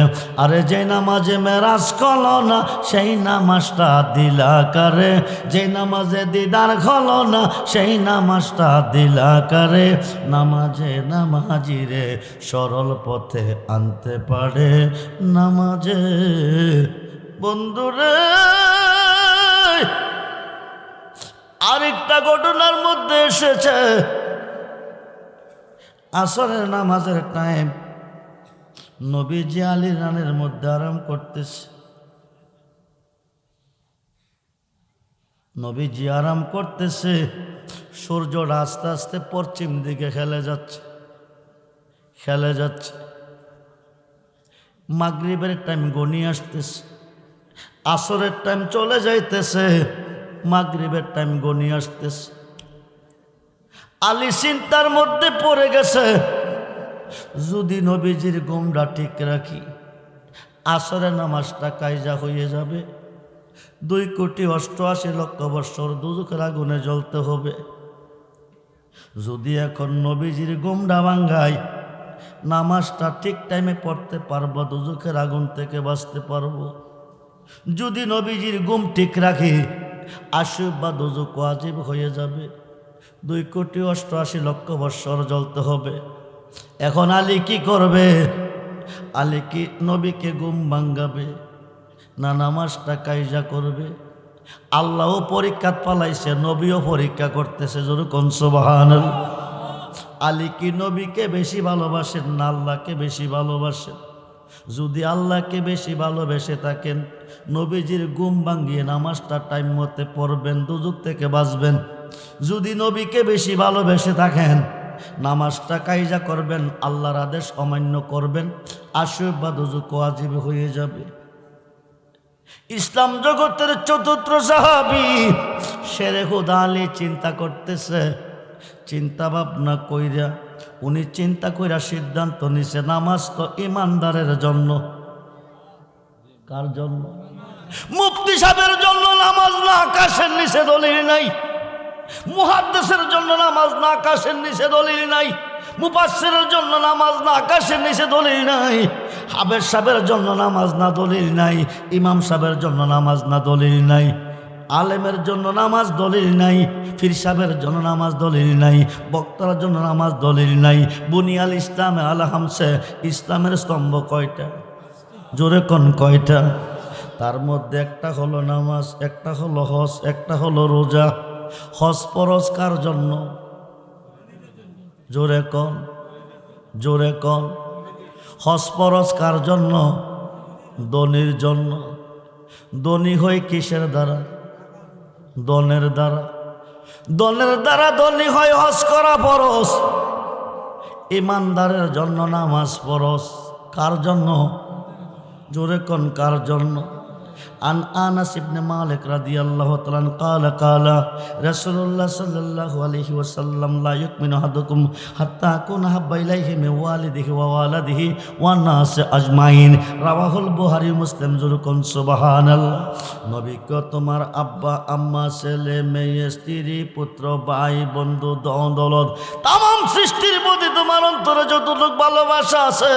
আরে যে নামাজে মেরাজ কলো না সেই নামাজটা দিলা কারে। যে নামাজে দিদার খলো না সেই নামাজটা দিলা কারে। নামাজে নামাজিরে সরল পথে আনতে পারে নামাজে। বন্ধুরে আরেকটা ঘটনার মধ্যে এসেছে, আসরের নামাজের টাইম নবীজি আলী রানের মধ্যে আরাম করতেছে। নবীজি আরাম করতেছে, সূর্যটা আস্তে আস্তে পশ্চিম দিকে খেলে যাচ্ছে। মাগরিবের টাইম গনিয়ে আসতেছে, আসরের টাইম চলে যাইতেছে, মাগরিবের টাইম গনিয়ে আসতেছে। আলী চিন্তার মধ্যে পড়ে গেছে, যদি নবীজির ঘুমটা ঠিক রাখি আসরের নামাজটা কায়জা হয়ে যাবে। 2,88,00,000 বৎসর দুজকের আগুনে জ্বলতে হবে। যদি এখন নবীজির ঘুমটা ভাঙ্গাই নামাজটা ঠিক টাইমে পড়তে পারবো, দুজকের আগুন থেকে বাঁচতে পারবো। যদি নবীজির ঘুম ঠিক রাখি আশুব বা দুজক ওয়াজিব হয়ে যাবে। 2,88,00,000 বৎসর জ্বলতে হবে। এখন আলী কি করবে? আলী কি নবীকে ঘুম ভাঙ্গাবে না নামাজটা কায়জা করবে? আল্লাহও পরীক্ষা পালাইছে, নবীও পরীক্ষা করতেছে। যেরকম সুবহানাল্লাহ। আলী কি নবীকে বেশি ভালোবাসেন না আল্লাহকে বেশি ভালোবাসেন? যদি আল্লাহকে বেশি ভালোবেসে থাকেন নবীজির ঘুম ভাঙ্গিয়ে নামাজটা টাইম মতে পড়বেন, দুজক থেকে বাঁচবেন। যদি নবীকে বেশি ভালোবেসে থাকেন নামাজটা কায়জা করবেন, আল্লাহর আদেশ অমান্য করবেন, আশুব বা দুজক ওয়াজিব হয়ে যাবে। ইসলাম জগতের চতুর্থ সাহাবী শেরে খুদা আলী চিন্তা করতেছে। চিন্তা ভাবনা কইরা উনি চিন্তা কইরা সিদ্ধান্ত নিছে নামাজ তো ইমানদারের জন্য। কার জন্য? মুফতি সাহেবের জন্য নামাজ না, আকাশের নিচে দলিল নাই। মুহাদ্দিসের জন্য নামাজ না, আকাশের নিচে দলিল নাই। মুফাসসিরের জন্য নামাজ না, আকাশের নিচে দলিল নাই। হাফেজ সাহেবের জন্য নামাজ না, দলিল নাই। ইমাম সাহেবের জন্য নামাজ না, দলিল নাই। আলেমের জন্য নামাজ দলিল নাই। পীর সাহেবের জন্য নামাজ দলিল নাই। বক্তার জন্য নামাজ দলিল নাই। বুনিয়াল ইসলামে আল হামসে, ইসলামের স্তম্ভ কয়টা? জোরে কোন কয়টা? তার মধ্যে একটা হলো নামাজ, একটা হলো হজ, একটা হলো রোজা। হজ ফরজ কার জন্য? জোরে কোন, জোরে কোন। হজ ফরজ কার জন্য? ধনীর জন্য। ধনী হয় কিসের দ্বারা? দনের দ্বারা। দনের দ্বারা ধনী হয়, হজ করা ফরজ। ইমানদারের জন্য নামাজ ফরজ। কার জন্য? জোরে কোন কার জন্য? আন আনাস ইবনে মালিক রাদিয়াল্লাহু তাআলা ক্বালা ক্বালা রাসূলুল্লাহ সাল্লাল্লাহু আলাইহি ওয়াসাল্লাম লা ইউমিনু আহাদুকুম হাত্তা আকুনা হাব্বা ইলাইহি মিন ওয়ালিদিহি ওয়া ওয়ালাদিহি ওয়ান নাস আজমাইন। রাওয়াহুল বুখারী মুসলিম। যুরকুন সুবহানাল্লাহ। নবী কো তোমার আব্বা আম্মা ছেলে মেয়ে স্ত্রী পুত্র ভাই বন্ধু দৌলত তামাম সৃষ্টির প্রতি তোমার অন্তরে যতটুকু ভালোবাসা আছে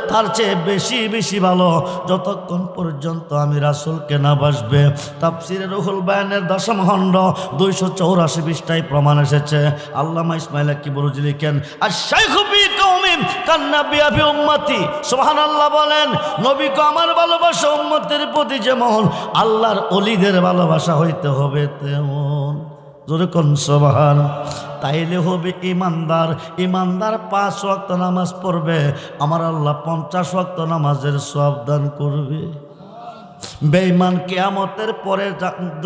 তার চেয়ে বেশি বেশি ভালো যতক্ষণ পর্যন্ত আমি রাসূলকে না বাসবে। তাফসীরে রুহুল বায়ানের 10ম খণ্ড 284 পৃষ্ঠায় প্রমাণ এসেছে। আল্লামা ইসমাইল কিবরুজি লিখেন, আশ-শাইখু ফি কওমি কান্নাবিয়া ফি উম্মতি। সুবহানাল্লাহ বলেন, নবীকে আমার ভালোবাসা উম্মতের প্রতি যেমন আল্লাহর ওলিদের ভালোবাসা হইতে হবে তেমন। জোরে কোন সুবহান। তাইলে হবে ইমানদার। ইমানদার 5 ওয়াক্ত নামাজ পড়বে, আমার আল্লাহ 50 ওয়াক্ত নামাজের সওয়াব দান করবে। বেঈমান কিয়ামতের পরে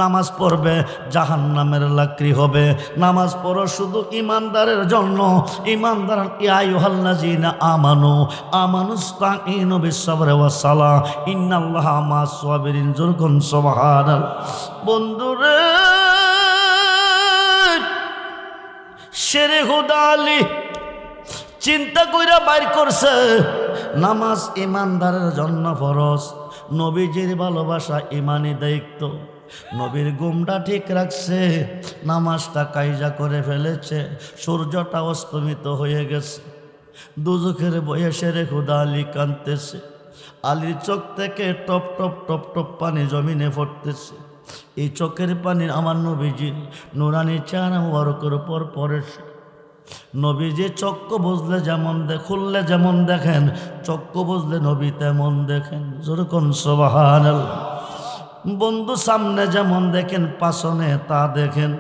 নামাজ পড়বে, জাহান্নামের লাকড়ি হবে। নামাজ পড়ো শুধু ইমানদারের জন্য। ইমানদার ইয়া আইয়ুহাল্লাযীনা আমানুস্তাঈনু বিস-সাবরি ওয়াস-সালাহ ইন্নাল্লাহা মা'আস-সাবিরিন। যুরকুন সুবহানাল্লাহ। বন্ধুরে, শেরে হুদা আলী চিন্তা কইরা বাইর করছে নামাজ ইমানদারের জন্য ফরজ। নবীজির ভালোবাসা ইমানি দায়িত্ব। নবীর ঘুমটা ঠিক রাখছে, নামাজটা কায়জা করে ফেলেছে, সূর্যটা অস্তমিত হয়ে গেছে। দুজখের বয়ে শেরে হুদা আলী কাঁদতেছে। আলীর চোখ থেকে টপ টপ টপ টপ পানি জমিনে পড়তেছে। এই চোখের পানি আমার নবীজির নুরানি চেহারা মুবারকের উপর পড়েছে। নবীজি চক্ষু বুঝলে যেমন খুললে যেমন দেখেন, চক্ষু বুঝলে নবী তেমন দেখেন। যেরকম সুবহানাল্লাহ। বন্ধু সামনে যেমন দেখেন, পাছনে তা দেখেন।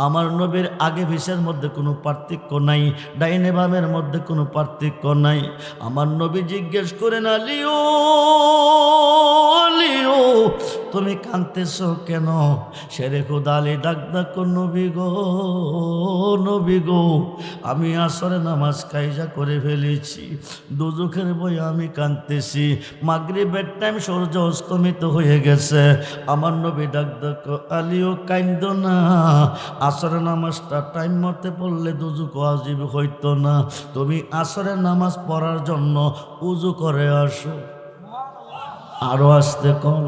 আমার নবীর আগে পিছের মধ্যে কোনো পার্থক্য নাই, ডাইনে বামের মধ্যে কোনো পার্থক্য নাই। আমার নবী জিজ্ঞেস করেন, আলিও আলিও তুমি কাঁদতেছ কেন? শেরে খুদা আলী ডাক ডাক, নবী গো নবী গো, আমি আসরে নামাজ কায়জা করে ফেলেছি, দুজখের বই আমি কাঁদতেছি। মাগরিবের টাইম সূর্য অস্তমিত হয়ে গেছে। আমার নবী ডাক ডাক, আলিও কাইন্দ না, আসরের নামাজটা টাইম মতে পড়লে দুজুক ওয়াজিব হইতো না। তুমি আসরের নামাজ পড়ার জন্য উজু করে আসো। আরো আসতে কম।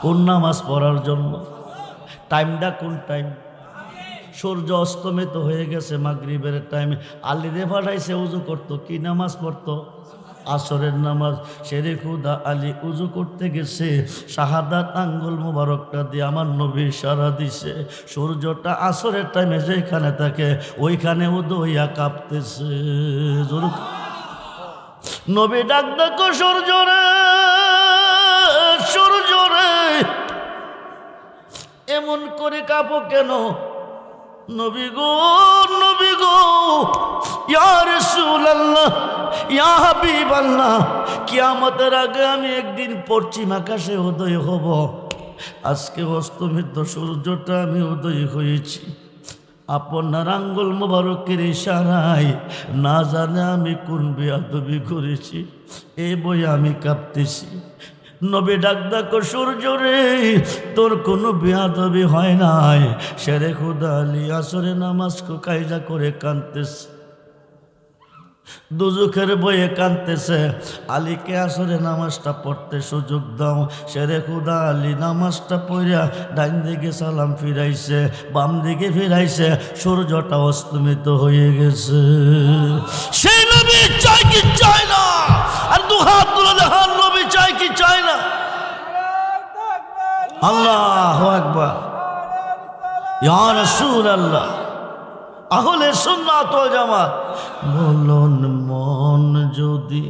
কোন নামাজ পড়ার জন্য? টাইমটা কোন টাইম? সূর্য অস্তমিত হয়ে গেছে, মাগরিবের টাইমে। আলী রে পাঠাইছে উজু করতো। কি নামাজ পড়তো? আসরের নামাজ। শেরে খুদা আলী উজু করতে গেছে, শাহাদাত আঙ্গুল মুবারকটা দিয়ে আমার নবী ইশারা দিছে। সূর্যটা আসরের টাইমে যেখানে থাকে ওইখানে উদু হইয়া কাঁপতেছে। নবী ডাক ডাকো, সূর্য রে সূর্য রে, এমন করে কাঁপো কেন? নবী গো নবী গো, ইয়া রাসূলুল্লাহ ইয়া হাবিবাল্লাহ, কিয়ামতের আগে আমি একদিন পশ্চিম আকাশে উদয় হব। আজকে অস্তমিত সূর্যটা আমি উদয় হয়েছি আপনার আঙ্গুল মোবারকের ইশারায়। না জানে আমি কোন বেয়াদবি করেছি, এই বই আমি কাঁপতেছি। নবী ডাক ডাকো, সূর্য রে তোর কোনো বেয়াদবি হয় নাই। শেরে খুদা আলী আসরে নামাজ কায়জা করে কাঁদতেছে, দুজখের বয়ে কাঁদতেছে। আলীকে আসরে নামাজটা পড়তে সুযোগ দাও। শেরে খুদা আলী নামাজটা পড়িয়া ডাইন দিকে সালাম ফিরাইছে, বাম দিকে ফিরাইছে। সূর্যটা অস্তমিত হয়ে গেছে। সেই নবী চাই কি চায় না? আর দু হাত তুলে দেখান, নবী চাই কি চায় না? আল্লাহু আকবার। ইয়া রাসূলুল্লাহ, আহলে সুন্নাত ওয়াল জামাত বলুন, মন যদি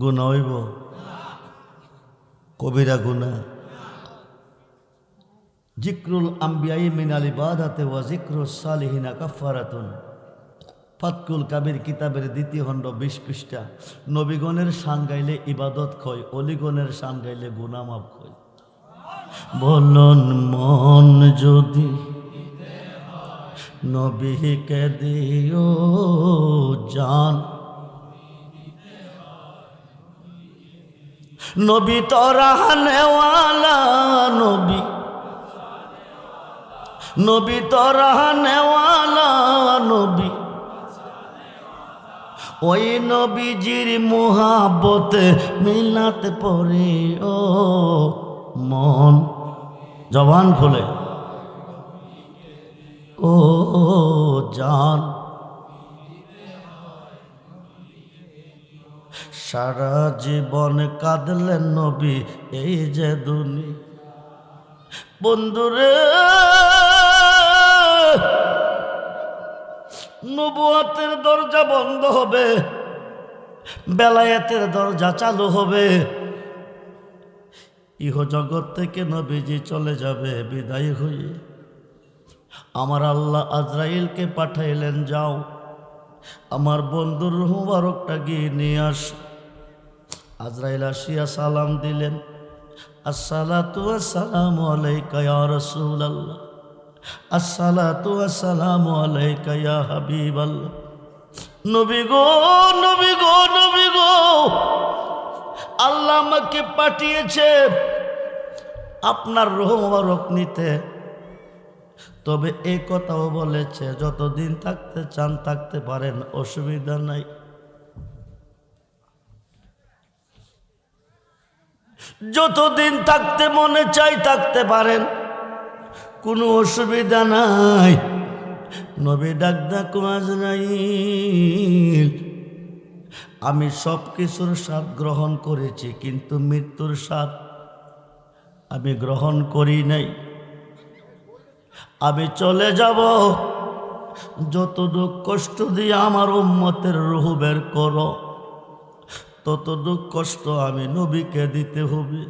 গুনাহ হইব, কবিরা গুনাহ। জিক্রুল আম্বিয়াই মিনাল ইবাদাতে ওয়া জিক্রুস সালিহিনা কাফারাতুন। ফাতকুল কাবির কিতাবের 2য় খণ্ড 20 পৃষ্ঠা। নবীগণের শান গাইলে ইবাদত ক্ষয়, অলিগণের শান গাইলে গুনাহ মাফ হয়। বলুন, মন যদি নবীকে দিও জান, নবী তো রাহনেওয়ালা, নবী নবী তো রাহনেওয়ালা, নবী ওই নবীজির মুহাব্বতে মিলাতে পড়ে ও মন। জবান খুলে ও জান, সারা জীবন কাঁদলেন নবী এই যে দুনিয়া। বন্ধুরে, নবুয়তের দরজা বন্ধ হবে, বেলায়েতের দরজা চালু হবে। ইহ জগৎ থেকে নবীজি চলে যাবে বিদায় হয়ে। আমার আল্লাহ আজরাইলকে পাঠাইলেন, যাও আমার বন্ধুর রূহ মুবারকটা গিয়ে নিয়ে আস। আজরাইল আসিয়া সালাম দিলেন, আসসালাতু আসসালামু আলাইকা ইয়া রাসূলুল্লাহ, আসসালাতু আসসালামু আলাইকা ইয়া হাবিবাল্লাহ। নবী গো, নবী গো, নবী গো, আল্লাহ আমাকে পাঠিয়েছে আপনার রূহ মুবারক নিতে। তবে এই কথাও বলেছে যতদিন থাকতে চান থাকতে পারেন, অসুবিধা নাই। যতদিন থাকতে মনে চাই থাকতে পারেন, কোনো অসুবিধা নাই। নবী ডাক ডাক আজরাইল, আমি সব কিছুর স্বাদ গ্রহণ করেছি, কিন্তু মৃত্যুর স্বাদ আমি গ্রহণ করি নাই। আমি চলে যাব, যত দুঃখ কষ্ট দিয়ে আমার উম্মতের রূহ বের করো, তত দুঃখ কষ্ট আমি নবীকে দিতে হবে।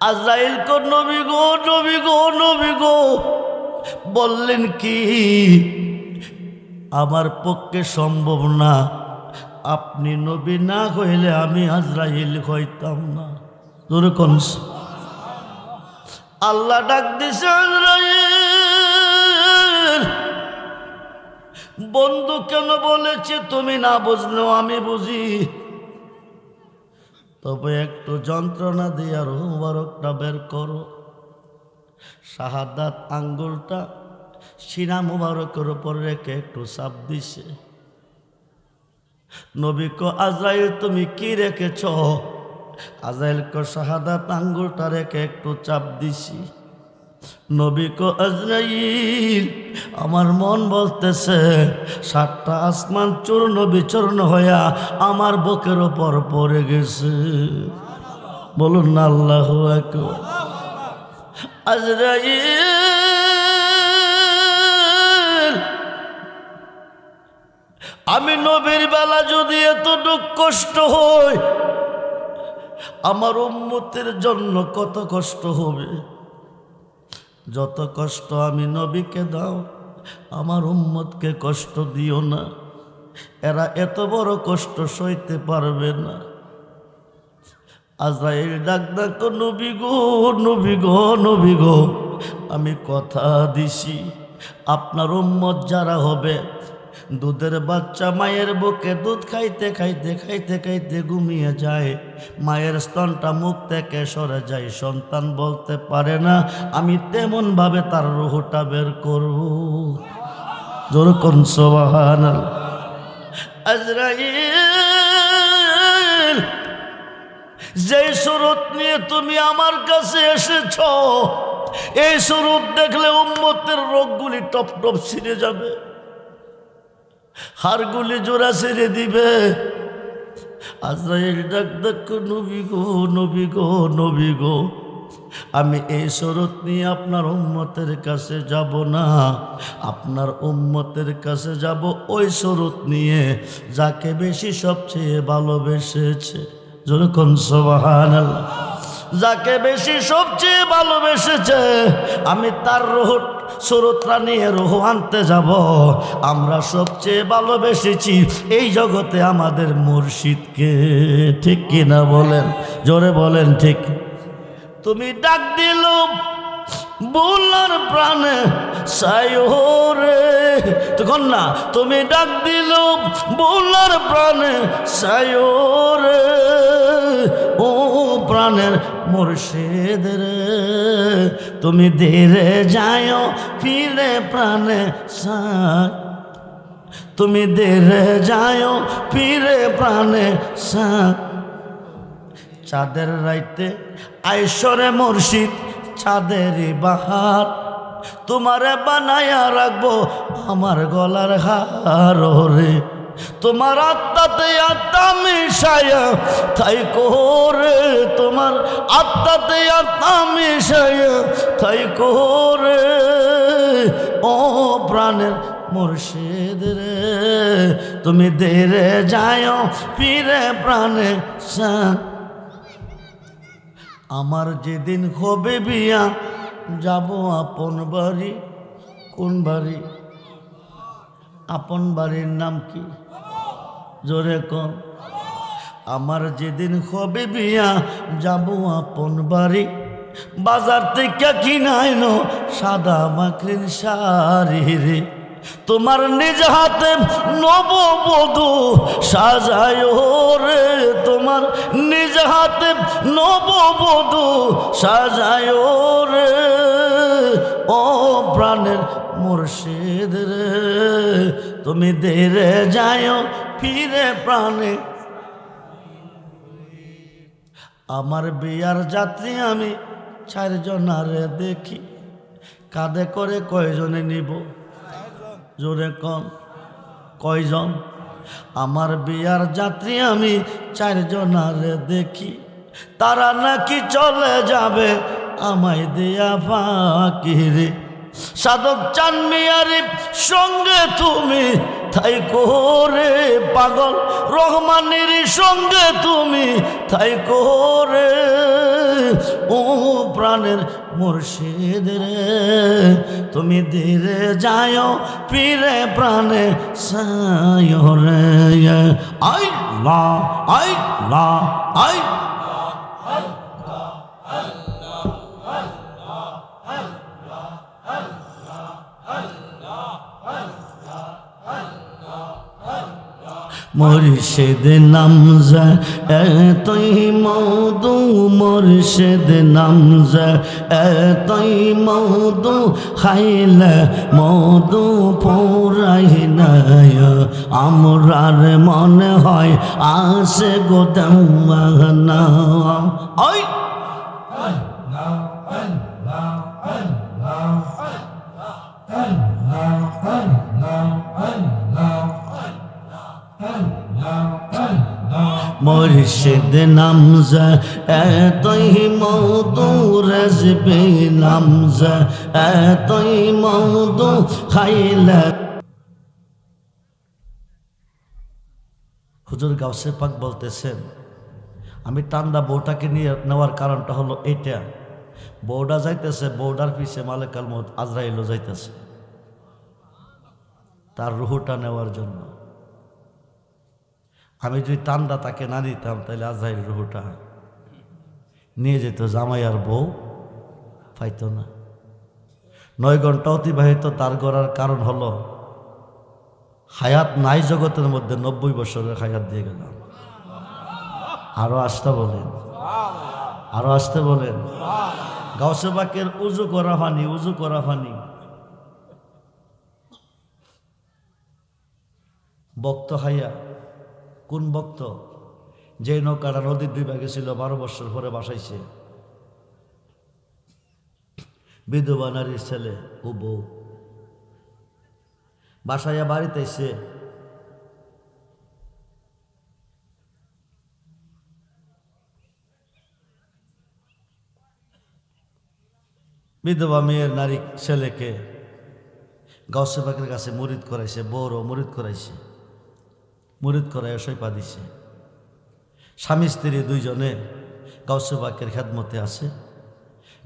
আজরাইল কো নবী গো, নবী গো, নবী গো, বললেন কি আমার পক্ষে সম্ভব না, আপনি নবী না হইলে আমি আজরাইল হইতাম না। যেরকম আল্লাহ ডাক দিছে, আজরাইল বন্ধু কেন বলেছে তুমি না বুঝলেও আমি বুঝি, তবে একটু যন্ত্রণা দিয়ে রূহ মুবারকটা বের করো। শাহাদাত আঙ্গুলটা সিনা মুবারকের উপর রেখে একটু চাপ দিছে। নবী কো আজরাইল তুমি কি রেখেছ? আজরাইল কো শাহাদাত আঙ্গুলটা রেখে একটু চাপ দিছি। নবী কো আজরাইল আমার মন বলতেছে 7টা আসমান চূর্ণ বিচূর্ণ হইয়া আমার বুকের ওপর পড়ে গেছে। বলুন না আল্লাহু আকবার। আজরাইল আমি নবীর বেলা যদি এত দুঃখ কষ্ট হয়, আমার উম্মতের জন্য কত কষ্ট হবে। যত কষ্ট আমি নবীকে দাও, আমার উম্মতকে কষ্ট দিও না, এরা এত বড় কষ্ট সইতে পারবে না। আজরাইল ডাক ডাক নবী গো, নবী গো, নবী গো, আমি কথা দিছি আপনার উম্মত যারা হবে, দুধের বাচ্চা মায়ের বুকে দুধ খাইতে খাইতে খাইতে খাইতে ঘুমিয়ে যায়, মায়ের স্তনটা মুখ থেকে সরে যায়, সন্তান বলতে পারে না, আমি তেমন ভাবে তার রূহটা বের করব। যেরকম সুবহানাল্লাহ। আজরাইল যে সুরত নিয়ে তুমি আমার কাছে এসেছ, এই সুরত দেখলে উম্মতের রোগগুলি টপ টপ ছিঁড়ে যাবে, হাড়গুলি জোড়া ছেড়ে দিবে। আজরাইল ডাক ডাক নবী গো, নবী গো, নবী গো, আমি এই সুরত নিয়ে আপনার উম্মতের কাছে যাব না, আপনার উম্মতের কাছে যাব ওই সুরত নিয়ে যাকে বেশি সবচেয়ে ভালোবেসেছে। যেরকম সুবহানাল্লাহ। যাকে বেশি সবচেয়ে ভালোবেসেছে আমি তার রূহ সুরতরা নিয়ে রূহ আনতে যাব। আমরা সবচেয়ে ভালোবেসেছি এই জগতে আমাদের মুর্শিদকে, ঠিক কিনা বলেন? জোরে বলেন ঠিক। তুমি ডাক দিল বুলার প্রাণে সায়োরে, তখন না তুমি ডাক দিল বুলার প্রাণে সায়োরে, ও প্রাণের মুর্শিদ রে, তুমি ধীরে যাও ফিরে প্রাণে সায়, তুমি ধীরে যাও ফিরে প্রাণে সায়। চাঁদের রাইতে আইসরে মুর্শিদ চাঁদেরই বাহার, তোমারে বানায়া রাখবো আমার গলার হার রে, তোমার আত্মাতে আত্মা মিশায়া তাই কোরে, তোমার আত্মাতে আত্মা মিশায়া তাই কোরে, ও প্রাণের মুর্শিদ রে, তুমি ধীরে যাও ফিরে প্রাণে সায়। আমার যেদিন হবে বিয়া যাব আপন বাড়ি, কোন বাড়ি? আপন বাড়ির নাম কি? জোরে কম। আমার যেদিন হবে বিয়া যাব আপন বাড়ি, বাজার থেকে কিনাইন সাদা মাকড়ির শাড়ি রে, তোমার নিজ হাতে নববধূ সাজায় রে, তোমার নিজ হাতে নববধূ সাজায় রে, ও প্রাণের মুর্শিদ রে, তুমি দেরে যায় ফিরে প্রাণে। আমার বিয়ার যাত্রী আমি 4 জনারে দেখি, কাঁধে করে কয়জনে নিব? জোরে কম। কয়জন? আমার বিয়ার যাত্রী আমি 4 জনারে দেখি, তারা নাকি চলে যাবে আমায় দিয়া ফাঁকি রে, সাধক চান মিয়ারি সঙ্গে তুমি থাইকো রে, পাগল রহমানের সঙ্গে তুমি থাইকো রে, ও প্রাণের মুর্শিদ রে, তুমি ধীরে যায় ফিরে প্রাণে সায় রে। আই লা আই লা আই মুর্শিদ নামজা এতই মধু, মুর্শিদ নামজা এতই মধু, খাইলে মধু পুরাই নাই, আমরার মনে হয় আসে গো দেওয়ানা। ওই মুর্শিদ নামজা এতই মধু, রেজবি নামজা এতই মধু, খাইলে। হুজুর গাউসে পাক বলতেছেন, আমি টান্দা বউটাকে নিয়ে নেওয়ার কারণটা হলো এইটা, বউটা যাইতেছে, বউটার পিছে মালেকাল মউত আজরাইলও যাইতেছে তার রুহটা নেওয়ার জন্য। আমি যদি টান্দা তাকে না দিতাম তাহলে আজরাইল রুহটা নিয়ে যেত, জামাই আর বউ পাইত না। 9 ঘন্টা অতিবাহিত তার করার কারণ হলো হায়াত নাই জগতের মধ্যে, 90 বছরের হায়াত দিয়ে গেলাম। আরো আসতে বলেন, আরো আসতে বলেন। গাউসে পাকের উজু করা পানি, উজু করা পানি। বক্ত হাইয়া, কোন বক্ত? যে নৌকাটা নদীর 2 ভাগে ছিল, 12 বছর পরে বাসাইছে, বিধবা নারীর ছেলে ও বউ বাসাইয়া বাড়িতে এসে বিধবা মেয়ের নারী ছেলেকে গাউসে পাকের কাছে মুরিদ করাইছে, বউরও মুরিদ করাইছে, মুরিদ করাইয়া সৈপা দিছে। স্বামী স্ত্রী 2 জনে গাউসে পাকের খেদমতে আছে।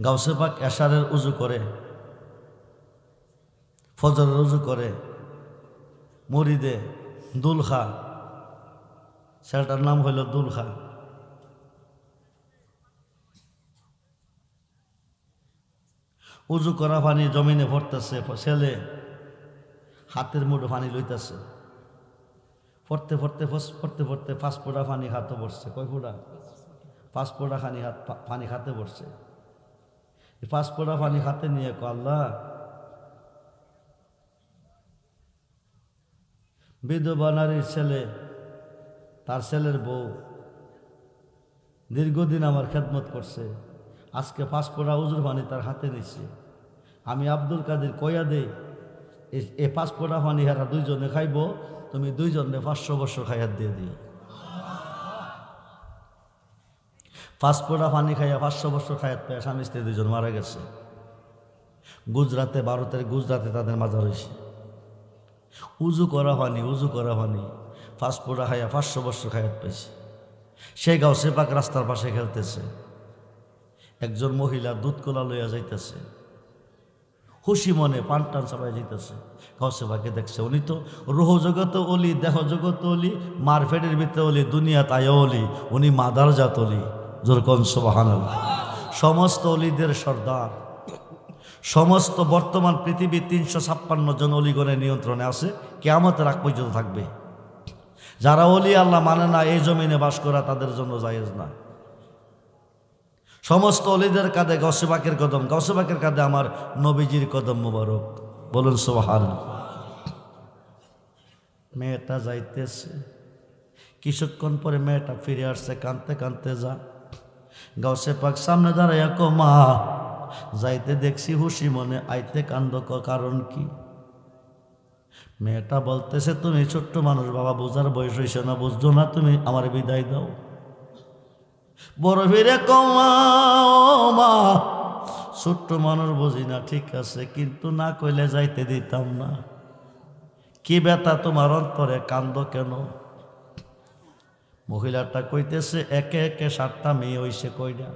গাউসে পাক এশারের উজু করে, ফজরের উজু করে, মুরিদে দুলখা, ছেলেটার নাম হইল দুলখা, উজু করা পানি জমিনে পড়তেছে, ছেলে হাতের মুঠো পানি লইতেছে, পড়তে পড়তে পড়তে পড়তে 5 ফোঁটা পানি হাতে পড়ছে। কয় ফোঁটা? 5 ফোঁটা পানি হাতে পড়ছে। 5 ফোঁটা পানি হাতে নিয়ে কয়, আল্লাহ, বিধবা নারীর ছেলে, তার ছেলের বউ দীর্ঘদিন আমার খেদমত করছে, আজকে 5 ফোঁটা উজুর পানি তার হাতে নিচ্ছে। আমি আব্দুল কাদের কয়া দেই, এই 5 ফোঁটা পানি হারা 2 জনে খাইব, তুমি 2 জনে 500 বছর খাইয়াত দিয়ে দিও। 5 ফোঁটা পানি খাইয়া 500 বছর খাইয়াত পায় স্বামী স্ত্রী 2 জন মারা গেছে। গুজরাটে, ভারতের গুজরাটে তাদের মাজার হয়েছে। উজু করা পানি, উজু করা পানি 5 ফোঁটা খাইয়া 500 বছর খাইয়াত পাইছে। সেই গাউসে পাক রাস্তার পাশে খেলতেছে, একজন মহিলা দুধ কলা লইয়া যাইতেছে, খুশি মনে পান টান সবাই যেতেছে। গাউসে পাকে দেখছে উনি তো রুহ জগত অলি, দেহ জগত অলি, মারফেটের ভিতরে অলি, দুনিয়া তাই অলি, উনি মাদার জাত অলি। যেরকম সুবহানাল্লাহ। সমস্ত অলিদের সর্দার। সমস্ত বর্তমান পৃথিবীর 356 জন অলিগণের নিয়ন্ত্রণে আছে, কিয়ামতের আগ পর্যন্ত থাকবে। যারা অলি আল্লাহ মানে না, এই জমিনে বাস করা তাদের জন্য জায়েজ না। সমস্ত অলিদের কাঁধে গাউসে পাকের কদম, গাউসে পাকের কাঁধে আমার নবীজির কদম মোবারক। বলুন সুবহানাল্লাহ। মেয়েটা যাইতেছে, কিছুক্ষণ পরে মেয়েটা ফিরে আসছে কাঁদতে কাঁদতে। যা গাউসে পাক সামনে দাঁড়াইয়া কো মা, যাইতে দেখছি হুশি মনে, আইতে কান্দ কারণ কি? মেয়েটা বলতেছে তুমি ছোট্ট মানুষ বাবা, বোঝার বয়স হয়েছে না, বুঝছো না তুমি, আমার বিদায় দাও। বড় ফিরে কমা মা, ছোট্ট মানুষ বুঝি না, ঠিক আছে, কিন্তু না কইলে যাইতে দিতাম না। কি ব্যথা তোমার অন্তরে, কান্দ কেন? মহিলাটা কইতেছে একে একে 7টা মেয়ে হইছে। কয়টা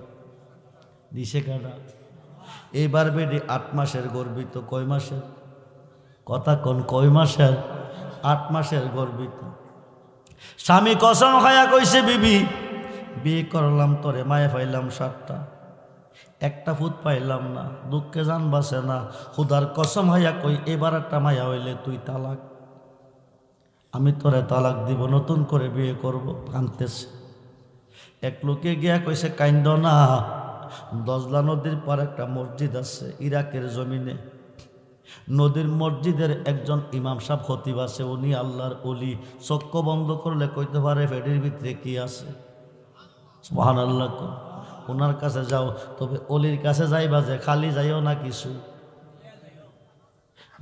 দিছে কাটা? এইবার বেডি 8 মাসের গর্বিত। কয় মাসের কথা কোন? কয় মাসের? 8 মাসের গর্বিত। স্বামী কসম খায়া কইছে বিবি, বিয়ে করলাম তোরে, মায়ে পাইলাম 7টা, একটা ফুট পাইলাম না, দুঃখে জান বাসে না। খুদার কসম হাইয়া কই, এবার একটা মায়া হইলে তুই তালাক, আমি তোরে তালাক দিব, নতুন করে বিয়ে করব। কাঁদতেছে। এক লোকে গিয়া কইছে কাইন্দ না, দজলা নদীর পর একটা মসজিদ আছে ইরাকের জমিনে। নদীর মসজিদের একজন ইমাম সাহেব খতিব আছে, উনি আল্লাহর ওলি। চক্ষু বন্ধ করলে কইতে পারে ফেডির ভিতরে কি আছে। সুবহানাল্লাহ। ওনার কাছে যাও, তবে অলির কাছে যাইবা যে খালি যাইও না, কিছু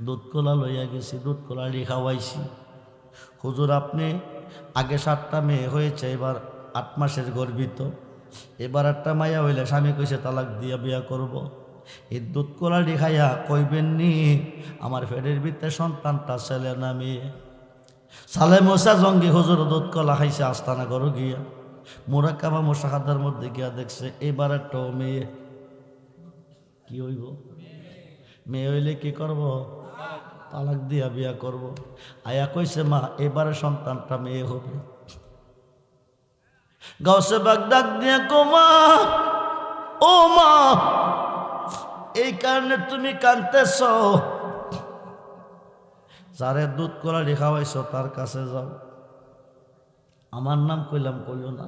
দুধ কলা লইয়া গেছি, দুধ কলাড়ি খাওয়াইছি। হুজুর আপনি আগে 7টা মেয়ে হয়েছে, এবার 8 মাসের গর্বিত, এবার একটা মায়া হইলে স্বামী কইছে তালাক দিয়া বিয়া করব। এই দুধ কলাড়ি খাইয়া কইবেন নি আমার ফেডের ভিতরে সন্তানটা ছেলে না মেয়ে? সালে মোসা জঙ্গি হুজুর দুধ কলা খাইছে আস্তানা করো গিয়া, মোরাক্কাবা মুশাহাদার মধ্যে গিয়া দেখছে এবার একটা মেয়ে। কি হইব? মেয়ে হইলে কি করব? তালাক দিয়া বিয়া করব। আয়া কইছে মা এবারে সন্তানটা মেয়ে হবে। গাউসে পাক ডাক দিয়ে কো মা, ও মা, এই কারণে তুমি কাঁদতেছ? যারে দুধ কলাড়ি খাওয়াইছ তার কাছে যাও, আমার নাম কইলাম কইও না।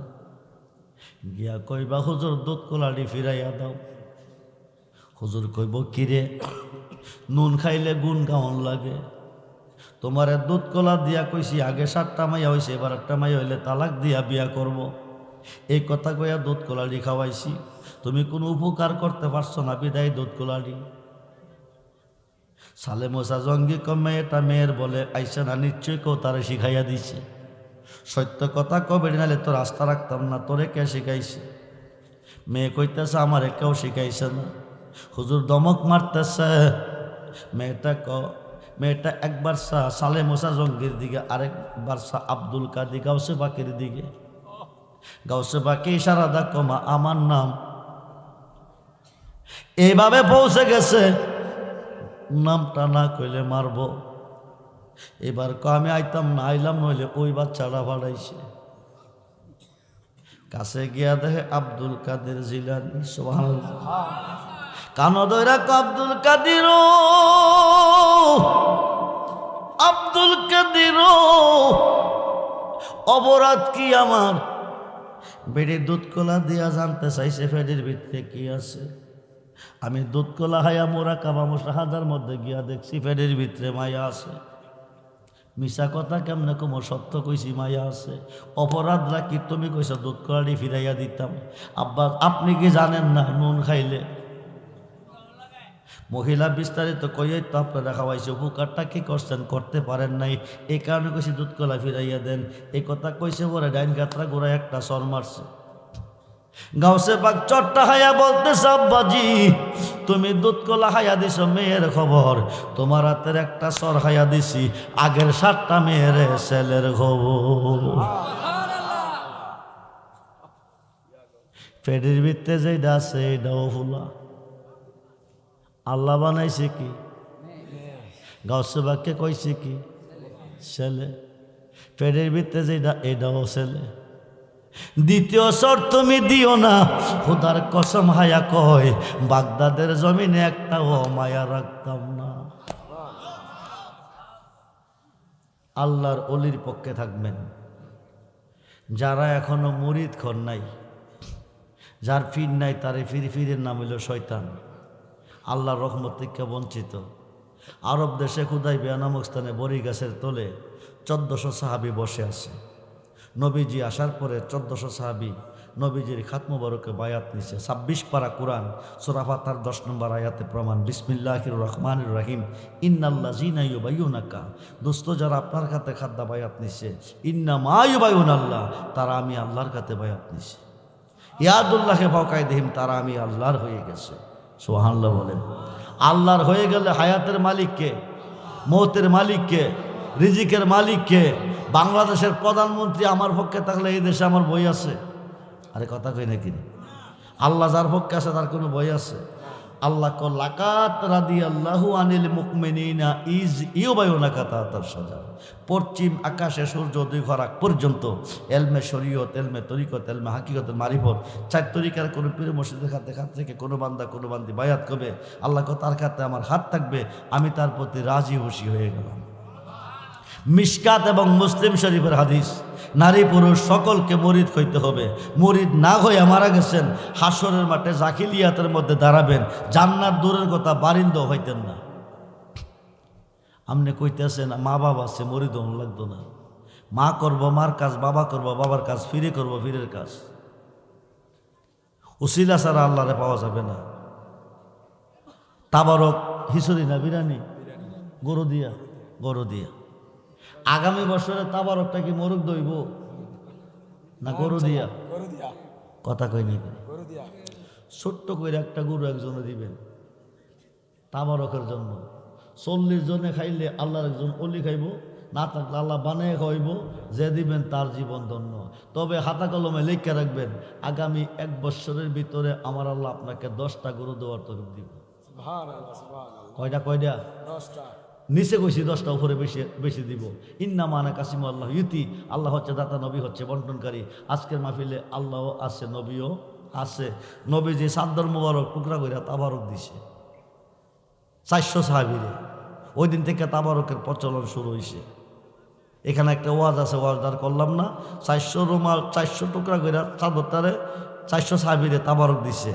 গিয়া কইবা হুজুর দুধ কলাড়ি ফিরাইয়া দাও। হুজুর কইব কিরে, নুন খাইলে গুণ গাওন লাগে, তোমারে দুধ কলা দিয়া কইছি আগে 7টা মাইয়া হয়েছে, এবার একটা মাইয়া হইলে তালাক দিয়া বিয়া করব। এই কথা কইয়া দুধ কলাড়ি খাওয়াইছি, তুমি কোনো উপকার করতে পারছো না, বিদায় দুধ কলাড়ি। সালে মোসা জঙ্গি কমে এটা মেয়ের বলে আইসে না, নিশ্চয়ই কেউ তারে শিখাইয়া দিছে। সত্য কথা কবে নালে তো রাস্তা রাখতাম না, তোরে কে শিখাইছে? মেয়ে কইতেছে আমারে কেউ শিখাইছে না। হুজুর দমক মারতেছে। মেয়েটা একবার সালে মোসা জঙ্গির দিকে, আরেকবার আব্দুল কাদি গাউসে পাকের দিকে। গাউসে পাকে ইশারা দা কমা আমার নাম, এইভাবে পৌঁছে গেছে। নামটা না কইলে মারব। এবার আমি আইতাম না, আইলাম নইলে ওই বাচ্চাটা ভাড়াইছে। কাছে গিয়া দেখে আব্দুল কাদের জিলানী। সুবহানাল্লাহ। কানো দইরা আব্দুল কাদির, আব্দুল কাদির, অপরাধ কি আমার? বেড়ে দুধ কলা দিয়া জানতে চাইছে ফেডির ভিতরে কি আছে। আমি দুধ কলা হায়া মোরাক্কাবা মুশাহাদার মধ্যে গিয়া দেখছি ফেডির ভিতরে মায়া আছে। মিশা কথা কেমনে কমো, সত্য কইছি মায়া আছে। অপরাধরা কি? তুমি কইছ দুধ কলাটি ফিরাইয়া দিতাম। আব্বা আপনি কি জানেন না নুন খাইলে? মহিলা বিস্তারিত কইয়াই তো আপনারা খাওয়াইছে, উপকারটা কি করছেন? করতে পারেন নাই, এই কারণে কইছি দুধ কলা ফিরাইয়া দেন। এই কথা কইছে পরে ডাইন গাত্রা গোড়ায় একটা সর মারছে। গাউসে পাক চট্টা হায়া বলতেছে আব্বাজি তুমি দুধ কলা হায়া দিছ, মেয়ের খবর, তোমার হাতের একটা সর হায়া দিছি, আগের 7টা মেয়ের ছেলের খবর। পেটের ভিতরে যেটা আছে এটাও ফুলা। আল্লাহ বানাইছে কি? গাউসে বাক্যে কইছে কি ছেলে, পেটের ভিতরে যেটা এটাও ছেলে। দ্বিতীয় শর্ত তুমি দিও না, খোদার কসম হায়া কয় বাগদাদের জমিনে একটাও মায়া রাখতাম না। আল্লাহর অলির পক্ষে থাকবেন। যারা এখনো মুরিদ খন নাই, যার ফির নাই, তার ফিরের নাম হইল শয়তান। আল্লাহর রহমত থেকে বঞ্চিত। আরব দেশে হুদাইবিয়া নামক স্থানে বড়ি গাছের তলে 1400 সাহাবি বসে আছে। নবীজি আসার পরে 1400 সাহাবি নবীজির খাত মুবারকে বায়াত নিছে। 26 পারা কোরআন সূরা ফাতিহার 10 নম্বর আয়াতে প্রমাণ, বিসমিল্লাহির রহমানির রহিম, ইন্নাল্লাযীনা ইউবাইয়ুনাকা, দোস্ত যারা আপনার কাছে খাদ্দা বায়াত নিছে, ইন্নামা ইউবাইয়ুনাল্লাহ, তারা আমি আল্লাহর কাছে বায়াত নিছে। ইয়াদুল্লাহি ফাওকাইদিহিম, তারা আমি আল্লাহর হয়ে গেছে। সুবহানাল্লাহ বলেন। আল্লাহর হয়ে গেলে হায়াতের মালিক কে? মৌতের মালিক কে? রিজিকের মালিক কে? বাংলাদেশের প্রধানমন্ত্রী আমার পক্ষে থাকলে এই দেশে আমার বই আছে? আরে কথা কই নাকি? আল্লাহ যার পক্ষে আছে তার কোনো বই আছে? আল্লাহ কল লাকাত রাদিয়াল্লাহু আনিল মুমিনিনা ইজ ইউবাইউনাকা তাতার সাজা। পশ্চিম আকাশে সূর্য দুই খরাক পর্যন্ত এলমে শরীয়ত, এলমে তরিকত, এলমে হাকিকতের মারিফত, 4 তরিকার কোনো পীর মুর্শিদের হাতে থেকে কোনো বান্দা কোনো বান্দি বায়াত করবে, আল্লাহ তার কাছে আমার হাত থাকবে, আমি তার প্রতি রাজি খুশি হয়ে গেলাম। মিশকাত এবং মুসলিম শরীফের হাদিস, নারী পুরুষ সকলকে মুরিদ হইতে হবে। মুরিদ না হয়ে মারা গেছেন, হাসরের মাঠে জাকিলিয়াতের মধ্যে দাঁড়াবেন, জান্নাত দূরের কথা বারিন্দ হইতেন না। আপনি কইতেছেন মা বাবা আছে, মুরিদ লাগতো না। মা করব মার কাজ, বাবা করব বাবার কাজ, ফিরে করব ফিরের কাজ। উসিলা ছাড়া আল্লাহরে পাওয়া যাবে না। তাবারক খিচুড়ি না বিরিয়ানি? গরু দিয়া, গরু দিয়া। আগামী বছরে তাবারকটা কি মোরগ দইব না গরু দিয়া? কথা কই নাকি? ছোট্ট করে একটা গরু একজনে দিবেন তাবারকের জন্য। 40 জনে খাইলে আল্লাহর একজন অলি খাইব, না থাকলে আল্লাহ বানিয়ে খাইব। যে দিবেন তার জীবন ধন্য। তবে হাতা কলমে লিখে রাখবেন, আগামী 1 বছরের ভিতরে আমার আল্লাহ আপনাকে 10টা গরু দেওয়ার তৌফিক দিব। কয়টা? 10টা। নিচে কইছি 10টা, উপরে বেশি দিব। ইন্নামা আনা কাসিমু আল্লাহ ইউতি, আল্লাহ হচ্ছে দাতা, নবী হচ্ছে বন্টনকারী। আজকের মাহফিলে আল্লাহও আছে, নবীও আছে। নবীজি সাদ্দর মুবারক টুকরা কইরা তাবারক দিছে 400 সাহাবীরে। ওই দিন থেকে তাবারকের প্রচলন শুরু হয়েছে। এখানে একটা ওয়াজ আছে, ওয়াজ আর করলাম না। 400 রুমাল 400 টুকরা কইরা চাদরটারে 400 সাহাবীরে তাবারক দিছে।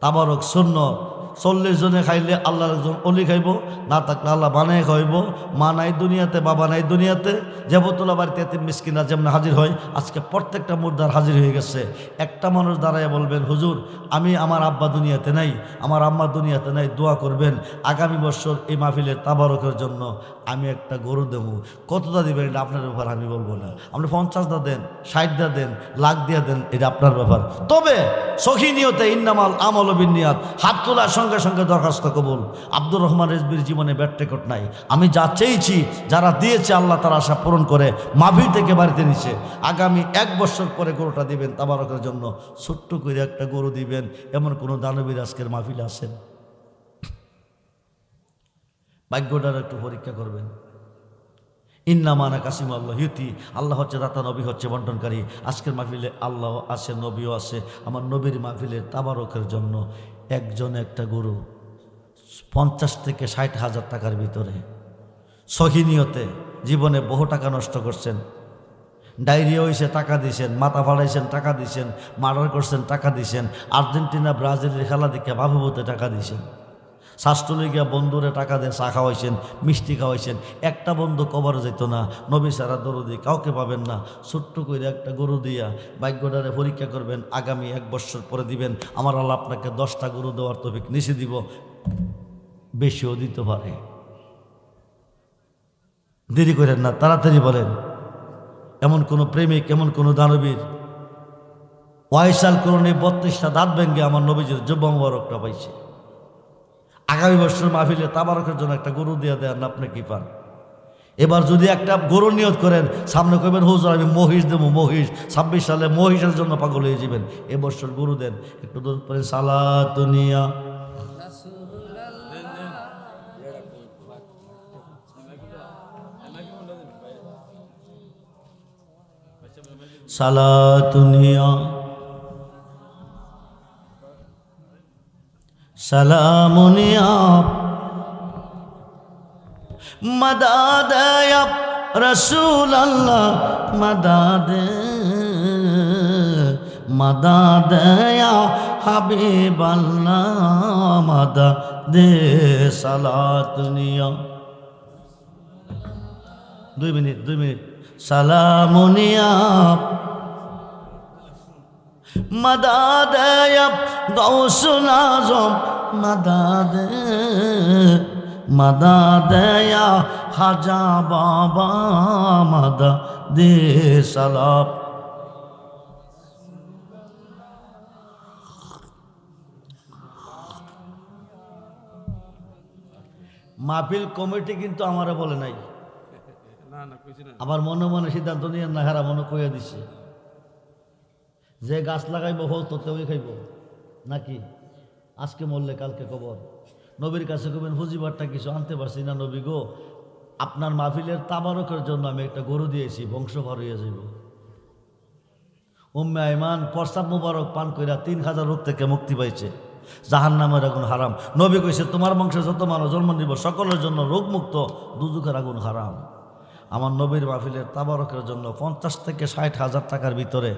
তাবারক সুন্নাত। 40 জনে খাইলে আল্লাহর একজন অলি খাইব, না থাকলে আল্লাহ বানায় খাইব। মা নাই দুনিয়াতে, বাবা নাই দুনিয়াতে। জেবতুল্লাহ বাড়িতে এতিম মিসকিনরা যেমন হাজির হয়, আজকে প্রত্যেকটা মুর্দার হাজির হয়ে গেছে। একটা মানুষ দাঁড়ায় বলবেন, হুজুর আমি আমার আব্বা দুনিয়াতে নাই, আমার আম্মা দুনিয়াতে নাই, দোয়া করবেন আগামী বছর এই মাহফিলের তাবারকের জন্য আমি একটা গরু দেব। কতটা দিবেন এটা আপনার ব্যাপার, আমি বলবো না। আপনি 50 দেন, 60 দেন, লাখ দিয়ে দেন, এটা আপনার ব্যাপার। তবে সখী নিয়তে ইন্নামাল আমল বিন্নিয়াত, হাত তোলার সঙ্গে সঙ্গে দরখাস্ত কবুল। আব্দুর রহমান রেজবির জীবনে ব্যাট রেকর্ড নাই। আমি যা চেয়েছি, যারা দিয়েছে আল্লাহ তার আশা পূরণ করে মাহফিল থেকে বাড়িতে নিছে। আগামী 1 বছর পরে গরুটা দিবেন তাবারকের জন্য, ছোট্ট করে একটা গরু দিবেন। এমন কোনো দানবীর আজকের মাহফিলে আছেন? ভাগ্যটার একটু পরীক্ষা করবেন। ইন্নামানা কাসিম আল্লাহ ইউতি, আল্লাহ হচ্ছে দাতা, নবী হচ্ছে বন্টনকারী। আজকের মাহফিলে আল্লাহ আছে, নবীও আছে। আমার নবীর মাহফিলের তাবারকের জন্য একজন একটা গরু 50 থেকে 60 হাজার টাকার ভিতরে। সহি নিয়তে জীবনে বহু টাকা নষ্ট করছেন, ডায়রিয়া হয়েছে টাকা দিয়েছেন, মাথা ফাড়াইছেন টাকা দিয়েছেন, মার্ডার করছেন টাকা দিয়েছেন, আর্জেন্টিনা ব্রাজিলের খেলা দেখে ভাবতে টাকা দিয়েছেন, শাস্ত্রলে গিয়া বন্ধুরে টাকা দিয়ে চা খাওয়াইছেন, মিষ্টি খাওয়াইছেন। একটা বন্ধু কবর যেত না। নবী সারা দরদি কাউকে পাবেন না। ছোট্ট করে একটা গরু দিয়া ভাগ্যটারে পরীক্ষা করবেন। আগামী 1 বছর পরে দিবেন, আমার আল্লাহ আপনাকে 10টা গরু দেওয়ার তৌফিক নিচে দিব, বেশিও দিতে পারে। দেরি করেন না, তাড়াতাড়ি বলেন। এমন কোনো প্রেমিক, এমন কোনো দানবীর ওয়াইসাল করণে 32টা দাঁত ভেঙ্গে আমার নবীজির জুব্বা মুবারকটা পাইছে। আগামী বছর মাহফিলে তাবারকের জন্য একটা গরু দিয়ে দেন, আপনি কি পান? এবার যদি একটা গরু নিয়ত করেন, সামনে কইবেন হুজুর আমি মহিষ দেবো, মহিষ 26 সালে মহিষের জন্য পাগল হয়ে যাবেন। এবছর গরু দেন। একটু দূর পরে সালাতুনিয়া সালাতুনিয়া সালামুনিয়া মদদ ইয়া রাসূল আল্লাহ মদদ মদদ ইয়া হাবিব আল্লাহ মদদ সালাতুনিয়া 2 মিনিট সালামুনিয়া মদদ ইয়া গাউসুল আযম মদদ মদদ ইয়া খাজা বাবা মদদ সালাম। মাহফিল কমিটি কিন্তু আমারে বলে নাই, আবার মনে মনে সিদ্ধান্ত নিয়ে না হারা মনে কইয়া দিছে যে গাছ লাগাইব ফল তো তেই খাইব নাকি, আজকে মরলে কালকে কবর। নবীর কাছে কবেন ফুজিবারটা কিছু আনতে পারছি না নবী গো, আপনার মাহফিলের তাবারকের জন্য আমি একটা গরু দিয়েছি, বংশ ভর হইয়া যাইব। উম্মে আইমান প্রস্তাব মুবারক পান কইরা 3000 রোগ থেকে মুক্তি পাইছে, জাহান্নামের আগুন হারাম। নবী কইছে তোমার বংশে যত মানুষ জন্ম নিব সকলের জন্য রোগ মুক্ত, দুজখের আগুন হারাম। আমার নবীর মাহফিলের তাবারকের জন্য 50 থেকে 60,000 টাকার ভিতরে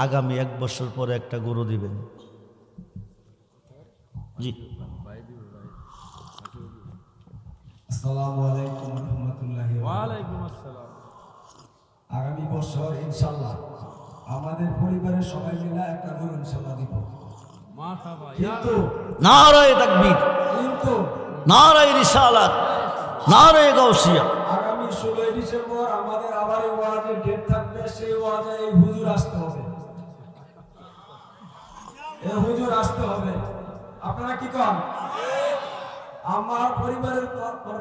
আগামী 1 বছর পরে একটা গরু দিবেন। জি আসসালামু আলাইকুম ওয়া রাহমাতুল্লাহি ওয়া আলাইকুম আসসালাম। আগামী বছর ইনশাআল্লাহ আমাদের পরিবারের সবাই মিলে একটা গরু ইনশাআল্লাহ দিব। মাশাআল্লাহ। কিন্তু নারায়ে তাকবীর, কিন্তু নারায়ে রিসালাত, নারায়ে গাউসিয়া। আগামী 16 ডিসেম্বর আমাদের আবার এই ওয়াজের ডেট থাকবে, সেই ওয়াজে এই হুজুর আসতে হবে, এই হুজুর আসতে হবে। আপনারা কি করেন? আমার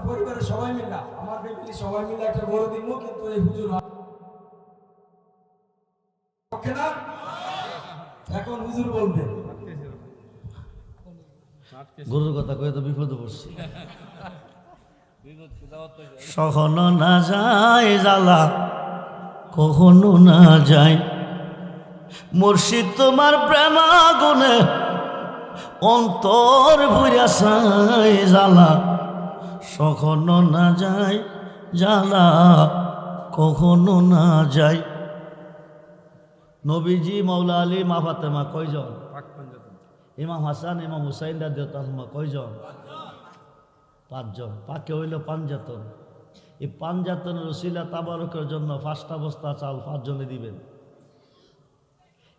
পরিবারের সবাই মিলে, আমার ফ্যামিলি সবাই মিলে একটা গরু দিব, কিন্তু এই হুজুর ওকে না। এখন হুজুর বলবে। গরুর কথা কয়ে তো বিপদে পড়ছি। কখনো না যায় জ্বালা, কখনো না যায় মুর্শিদ তোমার প্রেম আগুনে অন্তর ভুইরা চাই জ্বালা, কখনো না যায় জ্বালা, কখনো না যায়। নবীজি, মাওলা আলী, মা ফাতেমা কয়জন? ইমাম হাসান, ইমাম হুসাইন রাদিয়াল্লাহু কয়জন? 5 জন। পাকে হইল পাঞ্জাতন। এই পাঞ্জাতনের উসিলা তাবারকের জন্য 5টা বস্তা চাল 5 জনে দিবেন।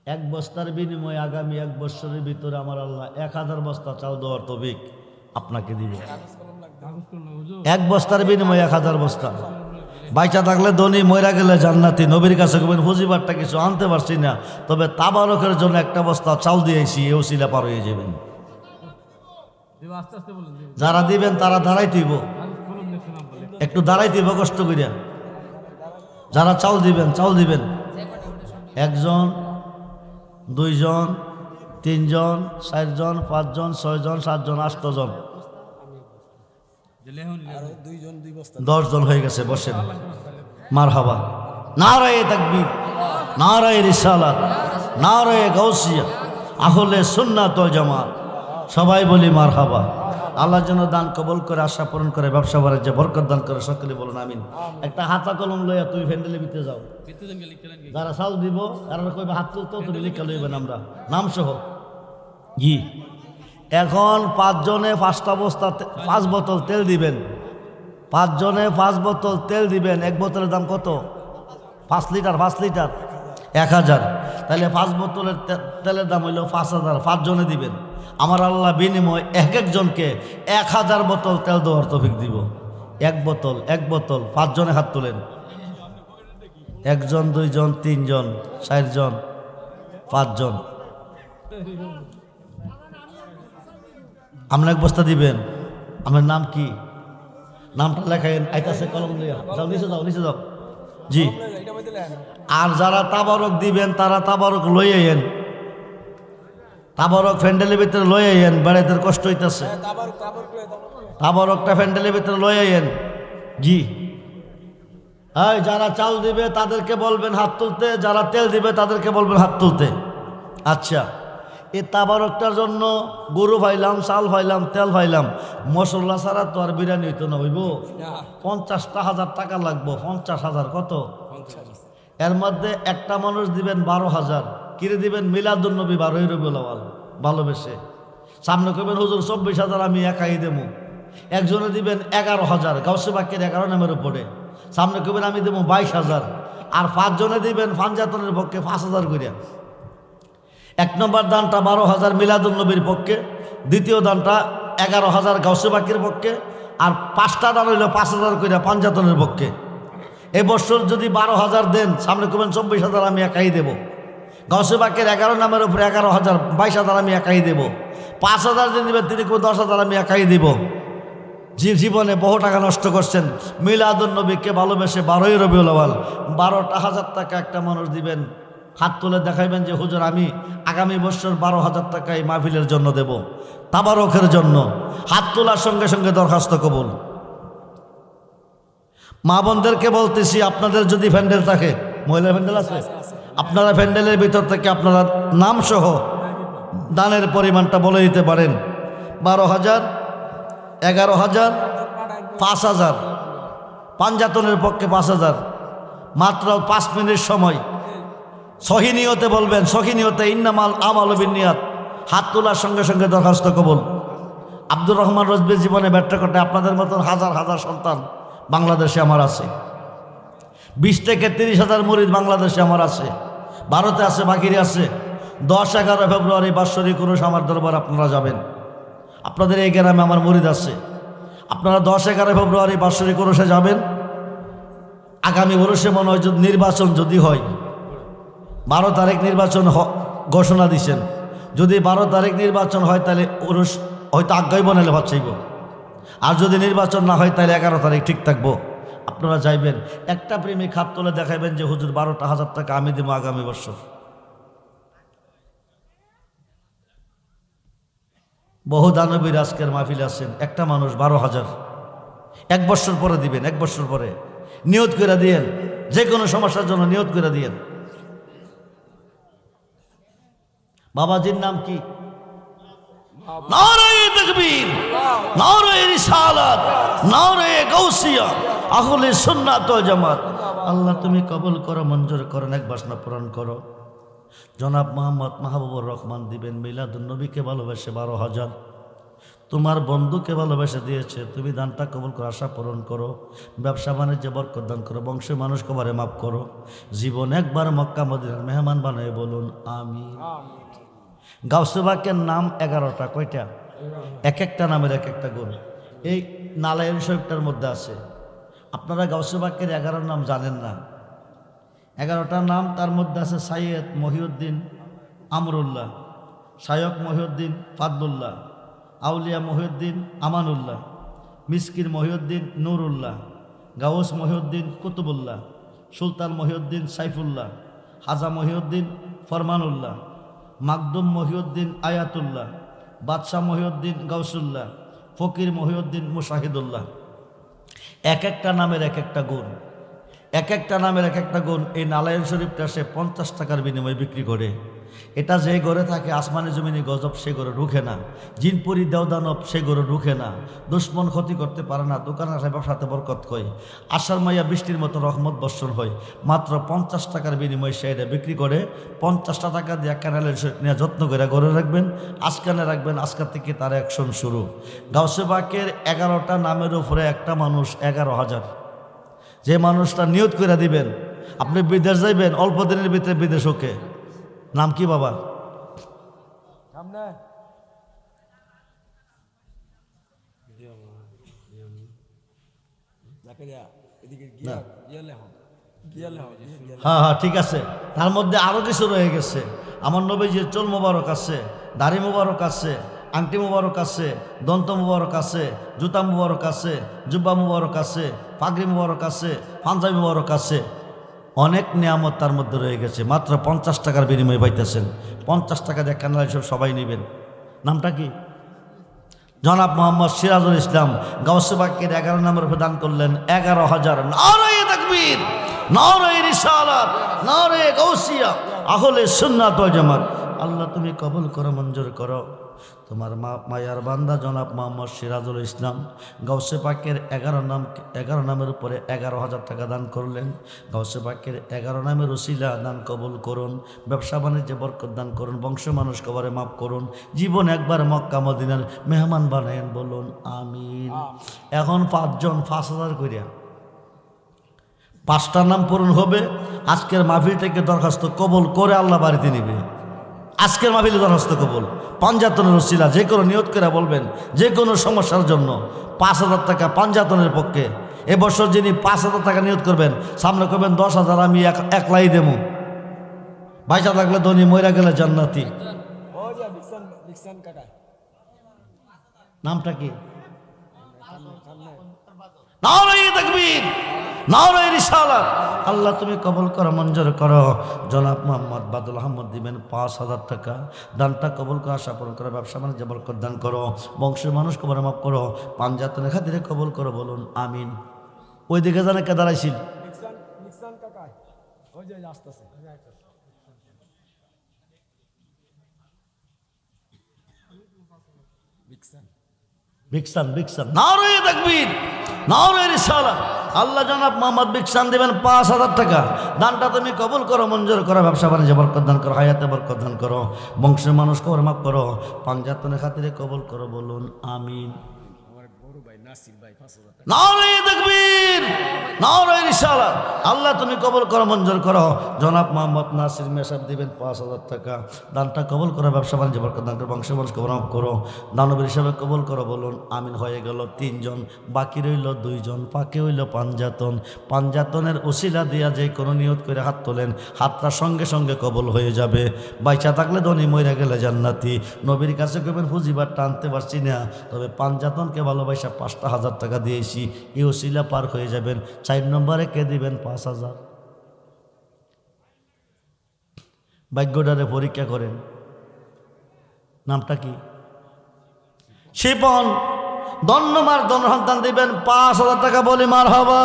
1 বস্তার বিনিময়ে আগামী 1 বছরের ভিতরে আমার আল্লাহ 1000 বস্তা চাল দেওয়ার তৌফিক আপনাকে দিবে। 1 বস্তার বিনিময়ে 1000 বস্তা। বাইচা থাকলে ধনী, মইরা গেলে জান্নাতি। নবীর কাছে কবেন ফুজিবারটা কিছু আনতে পারছি না, তবে তাবারকের জন্য 1টা বস্তা চাল দিয়েছি, এই উসিলা পার হয়ে যাবেন। যারা দিবেন তারা দাঁড়াই দিব, একটু দাঁড়াই দিব কষ্ট করিয়া। যারা চাল দিবেন, চাল দিবেন। 1 জন, 2 জন, 3 জন, 4 জন, 5 জন, 6 জন, 7 জন, 8 জন, 10 জন হয়ে গেছে। বসেন। মারহাবা। নারায়ে তাকবীর, নারায়ে রিসালাত, নারায়ে গাউসিয়া, আহলে সুন্নাত ওয়াল জামাত। সবাই বলি মারহাবা। আল্লাহ যেন দান কবুল করে, আশা পূরণ করে, ব্যবসা বাণিজ্যে বরকত দান করে, সকলে বলুন আমিন। একটা হাতা কলম লইয়া তুমি ফ্যান্ডেলে ভিতরে যাও, যারা চাল দিব তারা কইবে হাত তুলতো, তুমি লিখে লইবেন আমরা নাম সহ। জি, এখন 5 জনে 5টা বস্তা 5 বোতল তেল দিবেন। 5 জনে 5 বোতল তেল দিবেন। 1 বোতলের দাম কত? 5 লিটার। 5 লিটার 1000। তাহলে 5 বোতলের তেলের দাম হইল 5000। 5 জনে দিবেন। আমার আল্লাহ বিনিময় এক একজনকে 1000 বোতল তেল দেওয়ার তৌফিক দিব। 1 বোতল 1 বোতল। 5 জনে হাত তোলেন। 1 জন, 2 জন, 3 জন, 4 জন, 5 জন। আমরা 1 বস্তা দিবেন। আমার নাম কি? নামটা লেখাইন, আইতাছে কলম লইয়া যাও, নিচে যাও, নিচে যাও। জি। আর যারা তাবারক দিবেন তারা তাবারক লই আইয়েন, তাবারক ফ্যান্ডেলের ভিতরে লই আইয়েন। বেড়াইতে কষ্ট হইতেছে, তাবারকটা ফ্যান্ডেলের ভিতরে লই আইয়েন। জি, এই যারা চাল দিবে তাদেরকে বলবেন হাত তুলতে, যারা তেল দিবে তাদেরকে বলবেন হাত তুলতে। আচ্ছা, এ তাবারকটার জন্য গরু ফাইলাম, চাল ফাইলাম, তেল ফাইলাম, মশলা ছাড়া তো আর বিরিয়ানি হইতো না, হইব 50,000 টাকা লাগবো। 50,000 কত? এর মধ্যে একটা মানুষ দিবেন 12,000। কিরে দিবেন? মিলাদুন্নবী 12ই রবিউল আউয়াল ভালোবেসে। সামনে কইবেন হুজুর 24,000 আমি একাই দেবো। একজনে দিবেন 11,000 গাউসে বাক্যের 11 নামের উপরে। সামনে কইবেন আমি দেবো 22,000। আর 5 জনে দিবেন ফানজাতনের পক্ষে 5,000 করিয়া। 1 নম্বর দানটা 12,000 মিলাদুন্নবীর পক্ষে, দ্বিতীয় দানটা 11,000 গাউসে বাক্যের পক্ষে, আর 5টা দান হইল 5,000 করিয়া পাঞ্জাতনের পক্ষে। এবছর যদি 12,000 দেন, সামনে কবেন 24,000 আমি একাই দেব। গাউসে বাক্যের 11 নামের উপরে 11,000, 22,000 আমি একাই দেব। 5,000 দিন দেবেন, তিনি কেউ 10,000 আমি একাই দেব। জীবনে বহু টাকা নষ্ট করছেন মিলাদুন্নবীকে ভালোবেসে 12ই রবিউল আউয়াল। 12,000 টাকা একটা মানুষ দিবেন, হাত তুলে দেখাইবেন যে হুজুর আমি আগামী বছর 12,000 টাকা এই মাহফিলের জন্য দেব, তাবারকের জন্য। হাত তোলার সঙ্গে সঙ্গে দরখাস্ত কবুল। মা বোনদেরকে বলতেছি, আপনাদের যদি প্যান্ডেল থাকে, মহিলার প্যান্ডেল আছে, আপনারা প্যান্ডেলের ভিতর থেকে আপনারা নাম সহ দানের পরিমাণটা বলে দিতে পারেন। 12,000, 11,000, 5,000, পাঞ্জাতনের পক্ষে 5,000। মাত্র 5 মিনিট সময়। সহি নিয়তে বলবেন, সহি নিয়তে ইন্নামাল আমালু বিন্নিয়াত। হাত তোলার সঙ্গে সঙ্গে দরখাস্ত কবুল। আব্দুর রহমান রজবী জীবনে ব্যর্থ করতে আপনাদের মতন হাজার হাজার সন্তান বাংলাদেশে আমার আছে। 20 থেকে 30,000 মুরিদ বাংলাদেশে আমার আছে, ভারতে আছে, বাকিরে আছে। 10-11 ফেব্রুয়ারি বাৎসরিক উরুস আমার দরবার আপনারা যাবেন। আপনাদের এই গ্রামে আমার মুরিদ আছে, আপনারা 10-11 ফেব্রুয়ারি বাৎসরিক উরুসে যাবেন। আগামী উরুসে মনে হয় যদি নির্বাচন যদি হয়, 12 তারিখ নির্বাচন ঘোষণা দিচ্ছেন, যদি 12 তারিখ নির্বাচন হয় তাহলে উরুস হয়তো আজ্ঞাই বনালে ভাবছাইব। আর যদি নির্বাচন না হয় তাহলে 11 তারিখ ঠিক থাকবো। আপনারা যাইবেন, একটা প্রেমিক হাত তুলে দেখাইবেন যে হুজুর 12,000 টাকা আমি দেবো আগামী বছর। বহু দানবীর আজকের মাহফিল আছেন, একটা মানুষ 12,000 1 বছর পরে দিবেন। 1 বছর পরে নিয়ত করে দিয়েন, যে কোনো সমস্যার জন্য নিয়ত করে দিয়েন। বাবাজির নাম কি? নারায়ে তাকবীর, নারায়ে রিসালাত, নারায়ে গাউসিয়া, আহলে সুন্নাত ওয়াল জামাত। আল্লাহ তুমি কবুল করো, মঞ্জুর করো, নেক বাসনা পূরণ করো। জনাব মোহাম্মদ মাহবুবুর রহমান দিবেন মিলাদুন্নবীকে ভালোবেসে 12,000। তোমার বন্ধুকে ভালোবেসে দিয়েছে, তুমি দানটা কবুল করে আশা পূরণ করো। ব্যবসা বাণিজ্যে বরকত দান করো, বংশের মানুষকে বারে মাফ করো। জীবন একবার মক্কা মদিনার মেহমান বানাই বলুন আমিন। গাউসে বাকের নাম 11টা, কয়টা? এক একটা নামের এক একটা গুণ এই নালায়ের শরীফটার মধ্যে আছে। আপনারা গাউসে বাকের 11 নাম জানেন না। 11টা নাম, তার মধ্যে আছে সাইয়্যেদ মহিউদ্দিন আমরুল্লাহ, শায়ক মহিউদ্দিন ফাদলুল্লাহ, আউলিয়া মহিউদ্দিন আমানুল্লাহ, মিসকির মহিউদ্দিন নুরুল্লাহ, গাউস মহিউদ্দিন কুতুবুল্লাহ, সুলতান মহিউদ্দিন সাইফুল্লাহ, হাজা মহিউদ্দিন ফরমানুল্লাহ, মাকদুম মহিউদ্দিন আয়াতুল্লাহ, বাদশাহ মহিউদ্দিন গাউসুল্লাহ, ফকির মহিউদ্দিন মুশাহিদুল্লাহ। এক একটা নামের এক একটা গুণ, এক একটা নামের এক একটা গুণ। এই নালায়ের শরীফটা সে 50 টাকার বিনিময়ে বিক্রি করে। এটা যে ঘরে থাকে আসমানি জমিনি গজব সে ঘরে ঢুকে না, জিনপুরি দেওদানব সে ঘরে ঢুকে না, দুশ্মন ক্ষতি করতে পারে না, দোকান আসে ব্যবসাতে বরকত হয়, আষাঢ় মাইয়া বৃষ্টির মতো রহমত বর্ষণ হয়। মাত্র 50 টাকার বিনিময়ে সে এটা বিক্রি করে। 50টা টাকা দিয়ে ক্যানালের শরীফ নিয়ে যত্ন করে ঘরে রাখবেন, আজকানে রাখবেন। আজকের থেকে তার অ্যাকশন শুরু। গাউসে বাকের 11টা নামের উপরে একটা মানুষ 11,000। যে মানুষটা নিয়ত করে দিবেন, আপনি বিদেশ যাইবেন, অল্প দিনের ভিতরে বিদেশ ওকে। নাম কি বাবা? হ্যাঁ হ্যাঁ ঠিক আছে। তার মধ্যে আরো কিছু রয়ে গেছে। আমার নবীজির চুল মোবারক আছে, দাড়ি মোবারক আছে, আংটি মুবারক আছে, দন্ত মুবারক আছে, জুতা মুবারক আছে, জুব্বা মুবারক আছে, পাগড়ি মুবারক আছে, পাঞ্জাবি মুবারক আছে। অনেক নিয়ামত তার মধ্যে রয়ে গেছে। মাত্র 50 টাকার বিনিময়ে পাইতেছেন। 50 টাকা দিয়ে ক্যান্ডেল সব সবাই নেবেন। নামটা কি? জনাব মোহাম্মদ সিরাজুল ইসলাম গাউসে পাকের 11 নম্বর প্রদান করলেন 11,000। নারে তাকবীর, নারে রিসালাত, নারে গাউসিয়া, আহলে সুন্নাত ওয়াল জামাত। আল্লাহ তুমি কবুল করো, মঞ্জুর করো। তোমার মায়ার বান্দা জনাব মোহাম্মদ সিরাজুল ইসলাম গাউসে পাকের 11 নামের উপরে 11,000 টাকা দান করলেন। গাউসে পাকের 11 নামের উসিলা দান কবুল করুন, ব্যবসা বাণিজ্যে বরকত দান করুন, বংশ মানুষ কবরে মাফ করুন, জীবন একবার মক্কা মদিনার মেহমান বানায়েন, বলুন আমিন। এখন 5 জন 5,000 করিয়া 5টা নাম পূরণ হবে। আজকের মাহফিল থেকে দরখাস্ত কবুল করে আল্লাহ বাড়িতে নিবে। আজকের মাহফিলে দরখাস্ত কবুল, পাঞ্জাতনের উসিলা যে কোনো নিয়ত করে বলবেন, যে কোনো সমস্যার জন্য 5,000 টাকা পাঞ্জাতনের পক্ষে। এবছর যিনি 5,000 টাকা নিয়ত করবেন, সামনে করবেন 10,000 আমি একলাই দেবো। বাইচা থাকলে ধনী, মইরা গেলে জান্নাতি। নামটা কি? নারে তাকবীর, নারে রিসালাত। আল্লাহ তুমি কবুল করো, মঞ্জুর করো। জনাব মোহাম্মদ বাদুল আহমদ দিবেন 5,000 টাকা। দানটা কবুল করো, আশা পূরণ করো, ব্যবসা বাণিজ্য বরকত দান করো, বংশের মানুষ কবরে মাফ করো, পাঞ্জাতনের খাতিরে কবুল করো, বলুন আমিন। ওই দিকে জানে কে দাঁড়াইছিল? বিকসান, বিকসান, নারে তাকবীর, নারে রিসালাত। আল্লাহ জনাব মোহাম্মদ বিকসান দিবেন 5,000 টাকা। দানটা তুমি কবুল করো, মঞ্জুর করো, ব্যবসা বাণিজ্য বরকত দান করো, হায়াতে বরকত দান করো, বংশের মানুষ কবর মাফ করো, পাঞ্জাতনের খাতিরে কবুল করো, বলুন আমিন। নারে তাকবীর, নারে রিসালাত। আল্লাহ তুমি কবুল করো, মঞ্জুর করো। জনাব মোহাম্মদ নাসির মেসাব দিবেন 5,000 টাকা। দানটা কবুল করো, ব্যবসা বাণিজ্য বরকত দান করো, বংশের মানুষ কবর মাফ করো, দানবীর হিসাবে কবুল করো, বলুন আমিন। হয়ে গেল 3 জন, বাকি রইল 2 জন, বাকি হইল পাঞ্জাতন। পাঞ্জাতনের উসিলা দিয়া যে কোনো নিয়ত করে হাত তোলেন, হাতটা সঙ্গে সঙ্গে কবুল হয়ে যাবে। বাইচা থাকলে ধনী, মইরা গেলে জান্নাতি। নবীর কাছে কবেন হুজিবার টানতে পারছি না, তবে পাঞ্জাতনকে ভালোবাসা 5,000 টাকা দিয়েছি, এই উসিলা পার হয়ে যাবেন। 4 নম্বরে কে দিবেন 5,000। ভাগ্যটারে পরীক্ষা করেন। নামটা কি? শিপন। ধন্যবাদ, সন্তান দিবেন 5,000 টাকা, বলি মার হবা।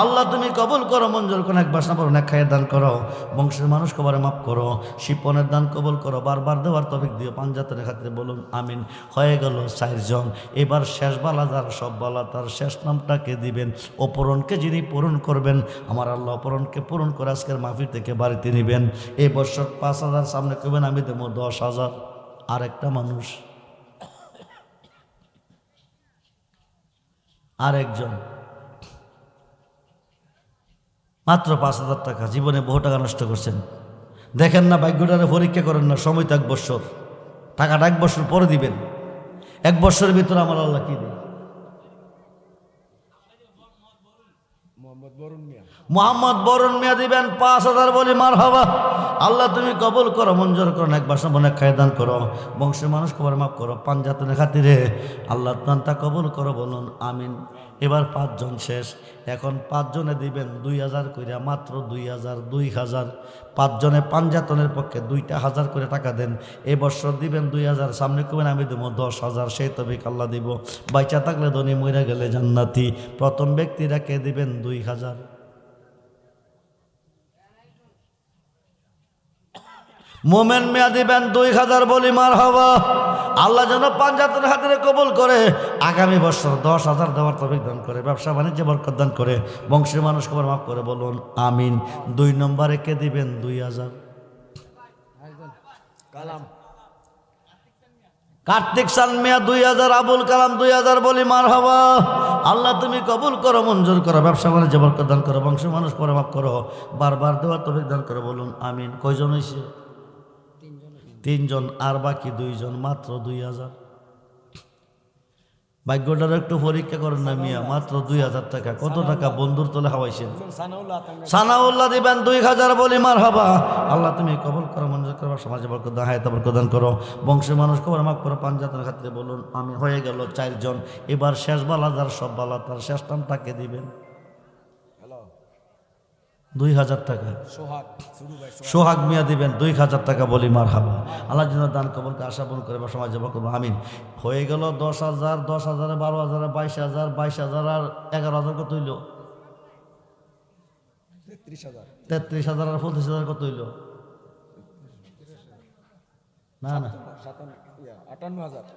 আল্লাহ তুমি কবুল করো, মঞ্জুর করো, এক বাসনা করো, এক খায়ের দান করো, বংশের মানুষ কবরে মাফ করো, শিপনের দান কবুল করো, বারবার দেওয়ার তৌফিক দিও, পাঞ্জাতনের খাতিরে বলুন আমিন। হয়ে গেল 4 জন। এবার শেষ বালা যার, সব বালা তার, শেষ নামটাকে দিবেন। অপরণকে যিনি পূরণ করবেন, আমার আল্লাহ অপরণকে পূরণ করে আজকের মাহফিল থেকে বাড়িতে নেবেন। এই বছর 5,000 সামনে করবেন, আমি দেবো 10,000। আর একটা মানুষ, আর একজন, মাত্র 5,000 টাকা। জীবনে বহু টাকা নষ্ট করছেন, দেখেন না, ভাগ্যটারে পরীক্ষা করেন না। সময় তো 1 বছর, টাকাটা 1 বছর পরে দিবেন। 1 বছরের ভিতরে আমার আল্লাহ কি দেয়? মোহাম্মদ বরুণ মিয়া দিবেন 5,000, বলি মার হবা। আল্লাহ তুমি কবুল করো, মঞ্জুর করো, এক বাসা মনে খায় দান করো, বংশের মানুষ কবর মাফ করো, পাঞ্জাতনের খাতিরে আল্লাহ দানটা কবুল করো, বলুন আমিন। এবার 5 জন শেষ। এখন 5 জনে দিবেন 2,000 কইরা, মাত্র 2,000, 2,000। 5 জনে পাঞ্জাতনের পক্ষে 2টা 1,000 করে টাকা দেন। এই বছর দিবেন 2,000, সামনে করবেন আমি দেবো 10,000। সেই তবে আল্লাহ দিব। বাইচা থাকলে ধনী, মইরা গেলে জান্নাতি। প্রথম ব্যক্তিরা কে দিবেন 2,000। মোমেন মিয়া দিবেন 2,000, বলি মার হবা। আল্লাহ যেন পাঞ্জাতনের খাতিরে কবুল করে আগামী বছর 10,000 দেওয়ার তৌফিক দান করে, ব্যবসা বাণিজ্যে বরকত দান করে, বংশের মানুষ কবর মাফ করে, বলুন আমিন। 2 নম্বরে কে দিবেন 2,000? কার্তিক চান মিয়া 2,000, আবুল কালাম 2,000, বলি মার হবা। আল্লাহ তুমি কবুল করো, মঞ্জুর করো, ব্যবসা বাণিজ্যে বরকত দান করো, বংশের মানুষ কবর মাফ করো, বারবার দেওয়ার তৌফিক দান করে, বলুন আমিন। কয়জন হয়েছে? 3 জন। আর বাকি 2 জন, মাত্র 2,000। ভাগ্যটার একটু পরীক্ষা করেন না মিয়া, মাত্র 2,000 টাকা। কত টাকা বন্ধুর তলে হাওয়াইছেন? সানাউল্লাহ দিবেন 2,000, বলি মার হবা। আল্লাহ তুমি কবুল করো, মঞ্জুর করো, সমাজে বরকত দান, হায়াতে বরকত দান করো, বংশের মানুষ কবর মাফ করো, পাঞ্জাতনের খাতিরে, বলুন আমি। হয়ে গেল 4 জন। এবার শেষ বালা যার, সব বালা তার, শেষ নামটাকে দিবেন। 2000 টাকা সোহাগ শুরু ভাই সোহাগ মিয়া দিবেন 2000 টাকা, বলি মার হাবা। আল্লাহ যেন দান কবুলকে আশা পূরণ করে বা সমাজ জমা করবো, আমিন। হয়ে গেল 10,000, 10,000, 12,000, 22,000, 22,000 আর 11,000 কত হইল? 33,000 33,000 আর 35,000 কত হইল? না না 58,000